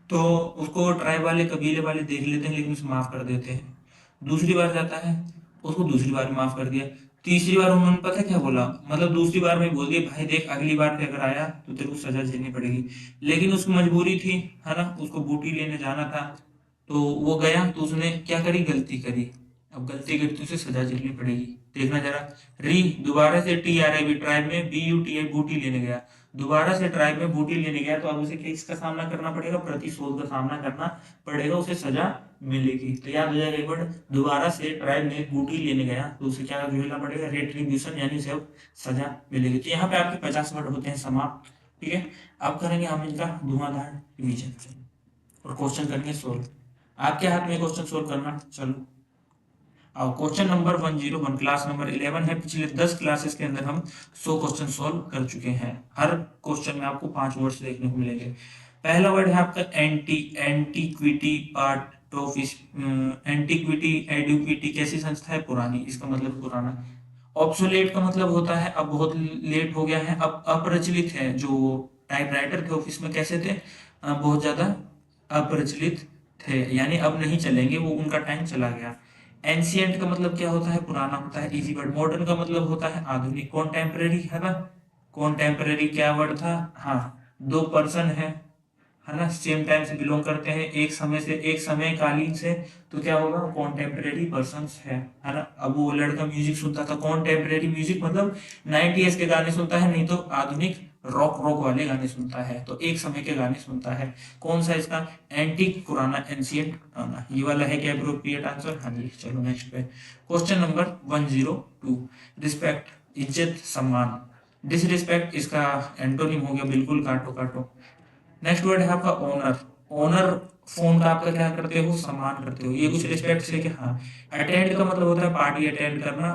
तो उसको ट्राइब वाले कबीले वाले देख लेते हैं लेकिन उसे माफ कर देते हैं। दूसरी बार जाता है, उसको दूसरी बार माफ कर दिया। तीसरी बार उन्होंने पता है क्या बोला, मतलब दूसरी बार में बोल दिया, भाई देख अगली बार पे अगर आया तो तेरे को सजा झेलनी पड़ेगी। लेकिन उसकी मजबूरी थी, है ना, उसको बूटी लेने जाना था, तो वो गया, तो उसने क्या करी, गलती करी। अब गलती करी तो उसे सजा झेलनी पड़ेगी। देखना जरा, री दोबारा से TRIB ट्राइब में BUTI बूटी लेने गया, दोबारा से ट्राइब में बूटी लेने गया, तो अब उसे किसका सामना करना पड़ेगा, प्रतिशोध का सामना करना पड़ेगा, उसे सजा मिलेगी। तो याद हो जाएगा एक वर्ड, दोबारा से ट्राइब में बूटी लेने गया तो उसे क्या झेलना पड़ेगा, रेट्रीब्यूशन, यानी उसे अब सजा मिलेगी। तो यहाँ पे आपके 50 वर्ड होते हैं समाप्त, ठीक है। अब करेंगे हम इनका धुआंधार रिवीजन और क्वेश्चन करेंगे सोल्व। आपके हाथ में क्वेश्चन सोल्व करना। चलो और क्वेश्चन नंबर 101, क्लास नंबर 11 है, पिछले 10 क्लासेस के अंदर हम 100 क्वेश्चन सोल्व कर चुके हैं। हर क्वेश्चन में आपको 5 वर्ड्स देखने को मिलेंगे। पहला वर्ड है आपका एंटी, एंटीक्विटी पार्ट तो ऑफिस एंटिक्विटी एडिक्विटी कैसी संस्था है? पुरानी, इसका मतलब पुराना। ऑब्सोलेट का मतलब होता है अब बहुत लेट हो गया है, अब अप्रचलित है। जो टाइपराइटर थे ऑफिस में कैसे थे? बहुत ज्यादा अप्रचलित थे, यानी अब नहीं चलेंगे, वो उनका टाइम चला गया। एंशियंट का मतलब क्या होता है? पुराना होता है, इजी वर्ड। मॉडर्न का मतलब होता है आधुनिक। कॉन्टेम्परेरी है ना, कॉन्टेम्परेरी क्या वर्ड था? हाँ, दो पर्सन है ना, सेम टाइम से बिलोंग करते हैं, एक समय से, एक समय कालीन से, तो क्या होगा? कॉन्टेम्परेरी पर्सन्स है ना। अब वो लड़का म्यूजिक सुनता था, कॉन्टेम्परेरी म्यूजिक मतलब 90s के गाने सुनता है, नहीं तो आधुनिक रॉक रॉक वाले गाने सुनता है, तो एक समय के गाने सुनता है। कौन सा इसका? एंटीक, पुराना, एंशियंट, पुराना। ये वाला है क्या अप्रोप्रिएट आंसर? हाँ जी। चलो नेक्स्ट पे, क्वेश्चन नंबर 102। रिस्पेक्ट, इज्जत, सम्मान। डिसरिस्पेक्ट इसका एंटोनिम हो गया, बिल्कुल काटो काटो। नेक्स्ट वर्ड है आपका ओनर। ओनर फोन का आपका क्या करते हो? सम्मान करते हो। ये कुछ रिस्पेक्ट से क्या? हाँ। अटेंड का मतलब होता है पार्टी अटेंड करना,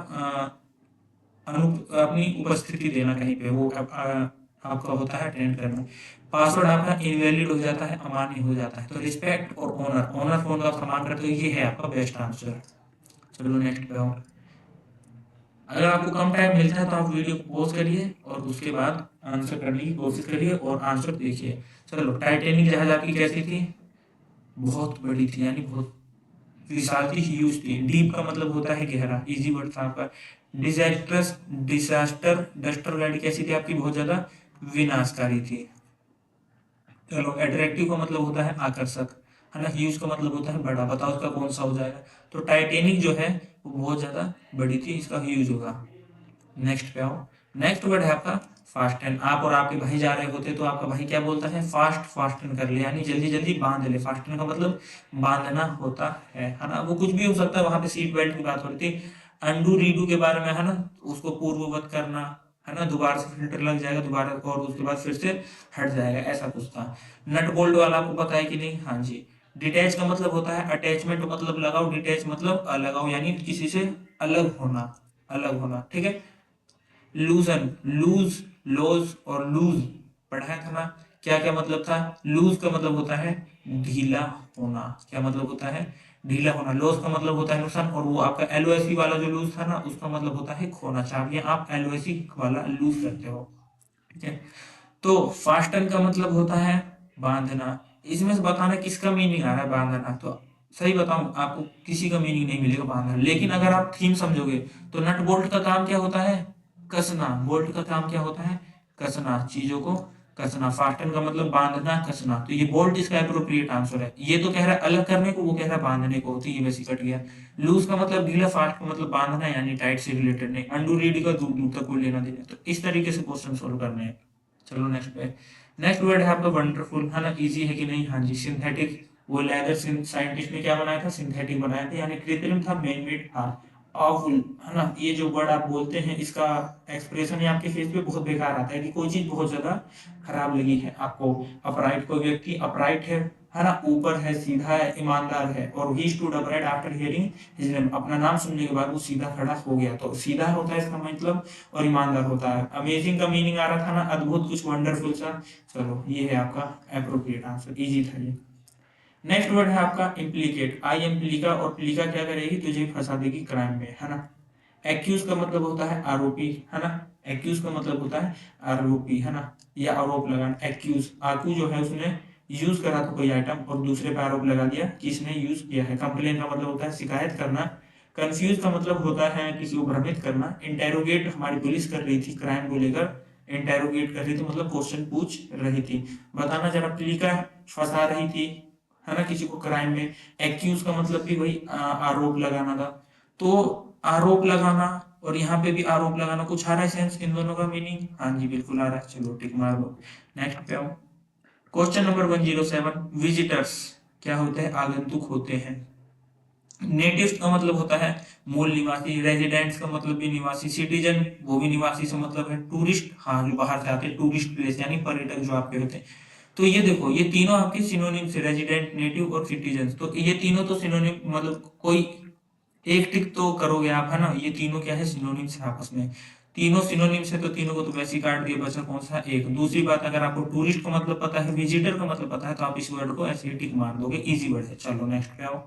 अनु अपनी उपस्थिति देना कहीं पे, वो आपका होता है अटेंड करना। पासवर्ड आपका इनवैलिड हो जाता है, अमान्य हो जाता है। तो रिस्पेक्ट और ओनर, ओनर फोन का आप सम्मान करते हो, ये है आपका बेस्ट आंसर। चलो नेक्स्ट पे आओ। अगर आपको कम टाइम मिलता है तो आप वीडियो को पॉज करिए और उसके बाद आंसर करने की कोशिश करिए और आंसर देखिए। चलो, टाइटेनिक जहाज आपकी कैसी थी? बहुत बड़ी थी, यानी बहुत विशाल थी, ह्यूज थी। डीप का मतलब होता है गहरा, इजी वर्ड था आपका। डिजास्टर्स, डिसास्टर डस्टर गाड़ी कैसी थी आपकी? बहुत ज्यादा विनाशकारी थी। चलो, अट्रैक्टिव का मतलब होता है आकर्षक, है ना। ह्यूज का मतलब होता है बड़ा। बताओ इसका कौन सा हो जाएगा? तो टाइटेनिक जो है वो बहुत ज्यादा बड़ी थी, इसका ह्यूज होगा। नेक्स्ट पे आओ। नेक्स्ट वर्ड है आपका फास्टन। आप और आपके भाई जा रहे होते तो आपका भाई क्या बोलता है? फास्ट, फास्टन कर ले, यानी जल्दी जल्दी बांध ले। फास्टन का मतलब बांधना होता है ना। वो कुछ भी हो सकता है, वहां पे सीट बेल्ट की बात हो रही थी। अंडू रीडू के बारे में है ना, उसको पूर्ववत करना, है ना। दोबारा से फिल्टर लग जाएगा दोबारा, और उसके बाद फिर से हट जाएगा, ऐसा कुछ था। नट बोल्ट वाला आपको पता है कि नहीं? हाँ जी। डिटैच का मतलब होता है अटैचमेंट, मतलब लगाओ। डिटैच मतलब लगाओ, यानी किसी से अलग होना, अलग होना, ठीक है। लूजन, लूज, लॉज और लूज पढ़ाया था ना। क्या क्या मतलब था? लूज का मतलब होता है ढीला होना। क्या मतलब होता है? ढीला होना। लॉस का मतलब होता है नुकसान, और वो आपका एलओएसी वाला जो लूज था ना, उसका मतलब होता है खोना। चाबियां आप एलओएसी वाला लूज करते हो, ठीक है। तो फास्टन का मतलब होता है बांधना। इसमें से बताना किसका मीनिंग आ रहा है बांधना? तो सही बताऊं आपको, किसी का मीनिंग नहीं मिलेगा बांधना, लेकिन अगर आप थीम समझोगे तो नट बोल्ट का काम क्या होता है? कसना। बोल्ट का काम क्या होता है? कसना, चीजों को कसना। फास्टन का मतलब बांधना, कसना। तो ये बोल्ट इसका एप्रोप्रिएट आंसर है। ये तो कह रहा है अलग करने को, वो कह रहा है बांधने को, तो ये वैसे कट गया। लूज का मतलब ढीला, फास्ट का मतलब बांधना, यानी टाइट से रिलेटेड नहीं। अंडू रीड का दूर दूर तक कोई लेना देना। तो इस तरीके से क्वेश्चन सोल्व करने हैं। चलो नेक्स्ट पे। नेक्स्ट वर्ड है आपका वंडरफुल, है ना। इजी है कि नहीं? हाँ जी। सिंथेटिक, वो लेदर साइंटिस्ट ने क्या बनाया था? सिंथेटिक बनाया था, यानी कृत्रिम था, मैन मेड था। ऑफुल, है ना। ये जो वर्ड आप बोलते हैं, इसका एक्सप्रेशन ही आपके फेस पे बहुत बेकार आता है कि कोई चीज बहुत ज्यादा खराब लगी है आपको। अपराइट, कोई व्यक्ति अपराइट है ना, ऊपर है, सीधा है, ईमानदार है। और he stood upright after hearing his name, अपना नाम सुनने के बाद वो सीधा खड़ा हो गया। तो सीधा होता है इसका मतलब, और ईमानदार होता है। अमेजिंग का मीनिंग आ रहा था ना, अद्भुत, कुछ वंडरफुल सा। चलो, ये है आपका एप्रोप्रिएट आंसर, इजी था ये। नेक्स्ट वर्ड है आपका इम्प्लीकेट। आई एम्प्लीका, और प्लीका क्या करेगी? तुझे फंसा देगी क्राइम में, है ना। एक्यूज का मतलब होता है आरोपी, है ना। एक्यूज का मतलब होता है आरोपी, है ना, या आरोप लगाना। एक्यूज, आकू जो है उसने यूज करा था कोई आइटम और दूसरे पे आरोप लगा दिया कि इसने यूज किया है। कंप्लेन का मतलब होता है शिकायत करना। कंफ्यूज का मतलब होता है किसी को भ्रमित करना। इंटेरोगेट, हमारी पुलिस कर रही थी क्राइम को लेकर, इंटेरोगेट कर रही थी मतलब क्वेश्चन पूछ रही थी। बताना जरा, प्लीका फंसा रही थी, है ना, किसी को क्राइम में। एक्यूज का मतलब भी वही आरोप लगाना था। तो आरोप लगाना और यहाँ पे भी आरोप लगाना, कुछ आ रहा है सेंस इन दोनों का मीनिंग? हाँ जी, बिल्कुल आ रहा है। चलो टिक मार लो। नेक्स्ट पे आओ। Question number 107। विजिटर्स क्या होते हैं? आगंतुक होते हैं। नेटिव का मतलब होता है मूल निवासी। रेजिडेंट्स का मतलब भी निवासी। सिटीजन, वो भी निवासी से मतलब है। टूरिस्ट, हाँ, जो बाहर से आते हैं, टूरिस्ट प्लेस यानी पर्यटक जो आपके होते हैं। तो ये देखो, ये तीनों आपके सिनोनिम से, रेजिडेंट, नेटिव और सिटीजन। तो ये तीनों तो सिनोनिम, मतलब कोई एक टिक तो करोगे आप, है ना। ये तीनों क्या है? सिनोनिम्स है आपस में। तीनों सिनोनिम्स है तो तीनों को तो वैसे ही काट दिए, बचा कौन सा एक। दूसरी बात, अगर आपको टूरिस्ट का मतलब पता है, विजिटर का मतलब पता है, तो आप इस वर्ड को ऐसे ही टिक मार दोगे, इजी वर्ड है। चलो नेक्स्ट पे आओ।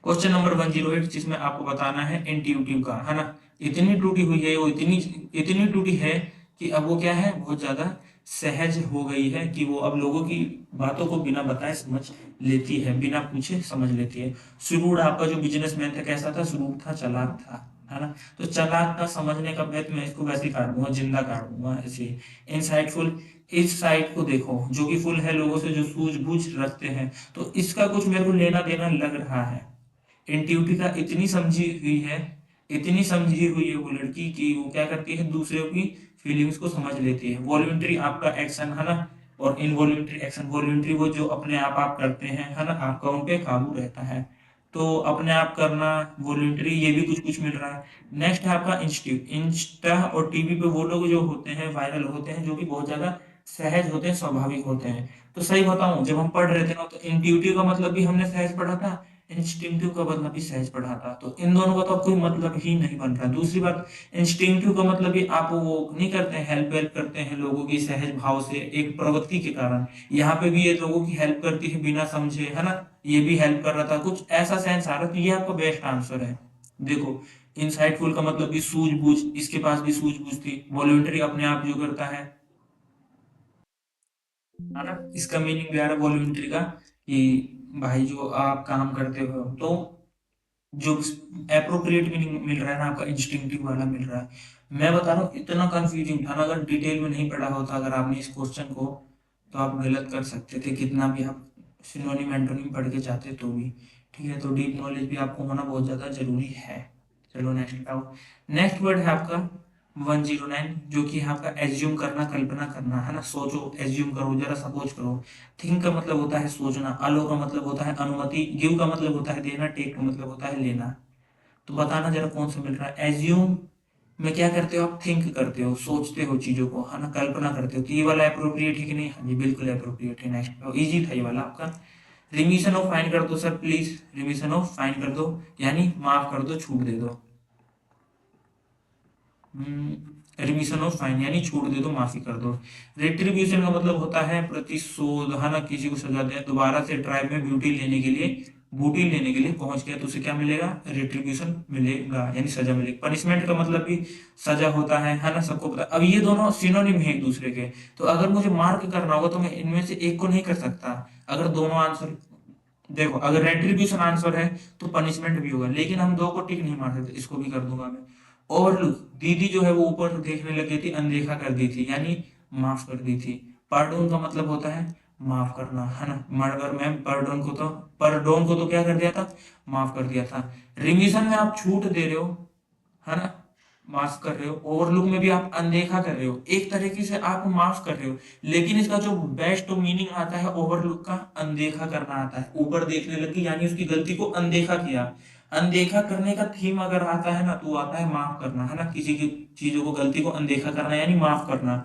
क्वेश्चन नंबर 108, जिसमें आपको बताना है इंट्यूटिव का, है ना। इतनी टूटी हुई है वो, इतनी इतनी टूटी है कि अब वो क्या है, बहुत ज्यादा सहज हो गई है कि वो अब लोगों की बातों को बिना बताए समझ लेती है, बिना पूछे समझ लेती है। सुरूर आपका जो बिजनेसमैन था कैसा था, सुरूर था, चालाक था, है ना। तो चालाक का समझने का मैं इसको वैसे ही काट दूंगा, जिंदा काट दूंगा ऐसे। इनसाइटफुल, इस साइड को देखो जो कि फुल है लोगों से जो सूझबूझ रखते हैं, तो इसका कुछ मेरे को लेना देना लग रहा है। इंट्यूटिका इतनी समझी हुई है, इतनी समझी हुई है वो लड़की कि वो क्या करती है, दूसरों की फीलिंग्स को समझ लेती है। वॉलंटरी आपका एक्शन, है ना, और इनवॉलंटरी एक्शन। वॉलंटरी वो जो अपने आप करते हैं, है ना, आपका उन पे काबू रहता है। तो अपने आप करना, वॉलंटरी, ये भी कुछ कुछ मिल रहा है। नेक्स्ट है आपका इंस्टीट्यूट। इंस्टा और टीवी पे वो लोग जो होते हैं, वायरल होते हैं, जो कि बहुत ज्यादा सहज होते हैं, स्वाभाविक होते हैं। तो सही बताऊं, जब हम पढ़ रहे थे ना, तो इंट्यूटिव का मतलब भी हमने सहज पढ़ा था, इंस्टिंक्टिव का मतलब भी सहज पढ़ा था। तो इन दोनों का तो कोई मतलब ही नहीं बन रहा। दूसरी बात, इंस्टिंक्टिव का मतलब भी आप वो नहीं करते हैं, हेल्प वेल्प करते हैं लोगों की सहज भाव से, एक प्रवृत्ति के कारण। यहाँ पे भी ये लोगों की हेल्प करती है बिना समझे, है ना, ये भी हेल्प कर रहा था, कुछ ऐसा सेंस आ रहा था। तो ये आपका बेस्ट आंसर है। देखो, इंसाइटफुल का मतलब भी सूझबूझ, इसके पास भी सूझबूझ थी। वॉलंटरी अपने आप जो करता है ना, इसका मीनिंग भी आ रहा है वॉलंटरी का, कि भाई जो आप काम करते हो, तो जो एप्रोप्रिएट मीनिंग मिल रहा है ना, आपका इंस्टिंक्टिव वाला मिल रहा है। मैं बता रहा हूँ, इतना कंफ्यूजिंग था ना, अगर डिटेल में नहीं पढ़ा होता अगर आपने इस क्वेश्चन को, तो आप गलत कर सकते थे, कितना भी आप सिनोनिम एंटोनिम पढ़ के जाते तो भी। ठीक है, तो डीप नॉलेज भी आपको होना बहुत ज्यादा जरूरी है। चलो नेक्स्ट आओ। नेक्स्ट वर्ड है आपका 109, जो कि है आपका एज्यूम करना, कल्पना करना, है ना। सोचो, एज्यूम करो, जरा सपोज करो। थिंक का मतलब होता है सोचना, अलो का मतलब होता है अनुमति, गिव का मतलब होता है देना, टेक का मतलब होता है लेना। तो बताना जरा कौन सा मिल रहा है। एज्यूम में क्या करते हो आप, थिंक करते हो, सोचते हो चीजों को, है ना, कल्पना करते हो। तो ये वाला अप्रोप्रिएट है कि नहीं, हाँ जी बिल्कुल अप्रोप्रिएट है। नेक्स्ट, इजी था ये वाला आपका। रिमीशन ऑफ फाइन कर दो सर प्लीज, रिमीशन ऑफ फाइन कर दो, यानी माफ कर दो, छूट दे दो। रिमिशन ऑफ फाइन यानी छूट दे दो, माफी कर दो। रिट्रीब्यूशन का मतलब होता है प्रतिशोध, है ना, किसी को सजा दे। दोबारा से ट्राइब में बूटी लेने के लिए पहुंच गया, तो उसे क्या मिलेगा, रिट्रीब्यूशन मिलेगा, यानी सजा मिलेगी। पनिशमेंट का मतलब भी सजा होता है ना, सबको पता। अब ये दोनों सिनोनिम है एक दूसरे के, तो अगर मुझे मार्क करना होगा तो मैं इनमें से एक को नहीं कर सकता। अगर दोनों आंसर, देखो, अगर रेट्रीब्यूशन आंसर है तो पनिशमेंट भी होगा, लेकिन हम दो को टिक नहीं मार सकते, इसको भी कर दूंगा मैं। ओवरलुक, दीदी जो है वो ऊपर देखने लगी थी, अनदेखा कर दी थी, यानी माफ कर दी थी। पार्डोन का मतलब होता है माफ करना, है ना। मर्डर में पार्डोन को तो क्या कर दिया था, माफ कर दिया था। रिमिशन में आप छूट दे रहे हो, है ना, माफ कर रहे हो। ओवरलुक में भी आप अनदेखा कर रहे हो, एक तरीके से आप माफ कर रहे हो। लेकिन इसका जो बेस्ट मीनिंग आता है ओवरलुक का, अनदेखा करना आता है। ऊपर देखने लगी यानी उसकी गलती को अनदेखा किया। अनदेखा करने का थीम अगर आता है ना, तो आता है माफ करना, है ना, किसी की चीजों को, गलती को अनदेखा करना यानी माफ करना।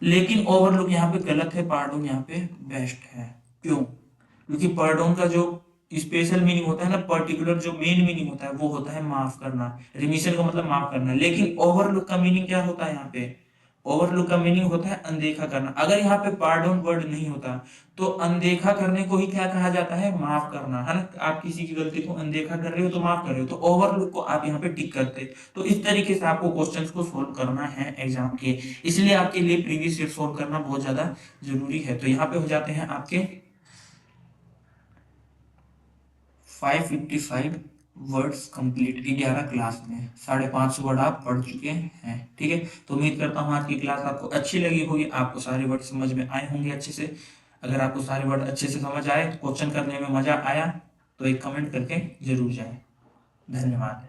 लेकिन ओवरलुक यहाँ पे गलत है, पार्डोन यहाँ पे बेस्ट है। क्यों, क्योंकि पार्डोन का जो स्पेशल मीनिंग होता है ना, पर्टिकुलर जो मेन मीनिंग होता है वो होता है माफ करना। रिमिशन का मतलब माफ करना। लेकिन ओवरलुक का मीनिंग क्या होता है यहाँ पे, ओवरलुक का मीनिंग होता है अनदेखा करना। अगर यहाँ पे पार्डोन वर्ड नहीं होता, तो अनदेखा करने को ही क्या कहा जाता है, माफ करना, है ना। आप किसी की गलती को अनदेखा कर रहे हो तो माफ कर रहे हो, तो ओवरलुक को आप यहाँ पे टिक करते। तो इस तरीके से आपको क्वेश्चंस को सोल्व करना है एग्जाम के, इसलिए आपके लिए प्रीवियस ईयर सोल्व करना बहुत ज्यादा जरूरी है। तो यहाँ पे हो जाते हैं आपके 555 वर्ड्स कंप्लीट 11 क्लास में। 550 वर्ड आप पढ़ चुके हैं, ठीक है। तो उम्मीद करता हूँ आज की क्लास आपको अच्छी लगी होगी, आपको सारे वर्ड समझ में आए होंगे अच्छे से। अगर आपको सारे वर्ड अच्छे से समझ आए, क्वेश्चन करने में मजा आया, तो एक कमेंट करके जरूर जाए। धन्यवाद।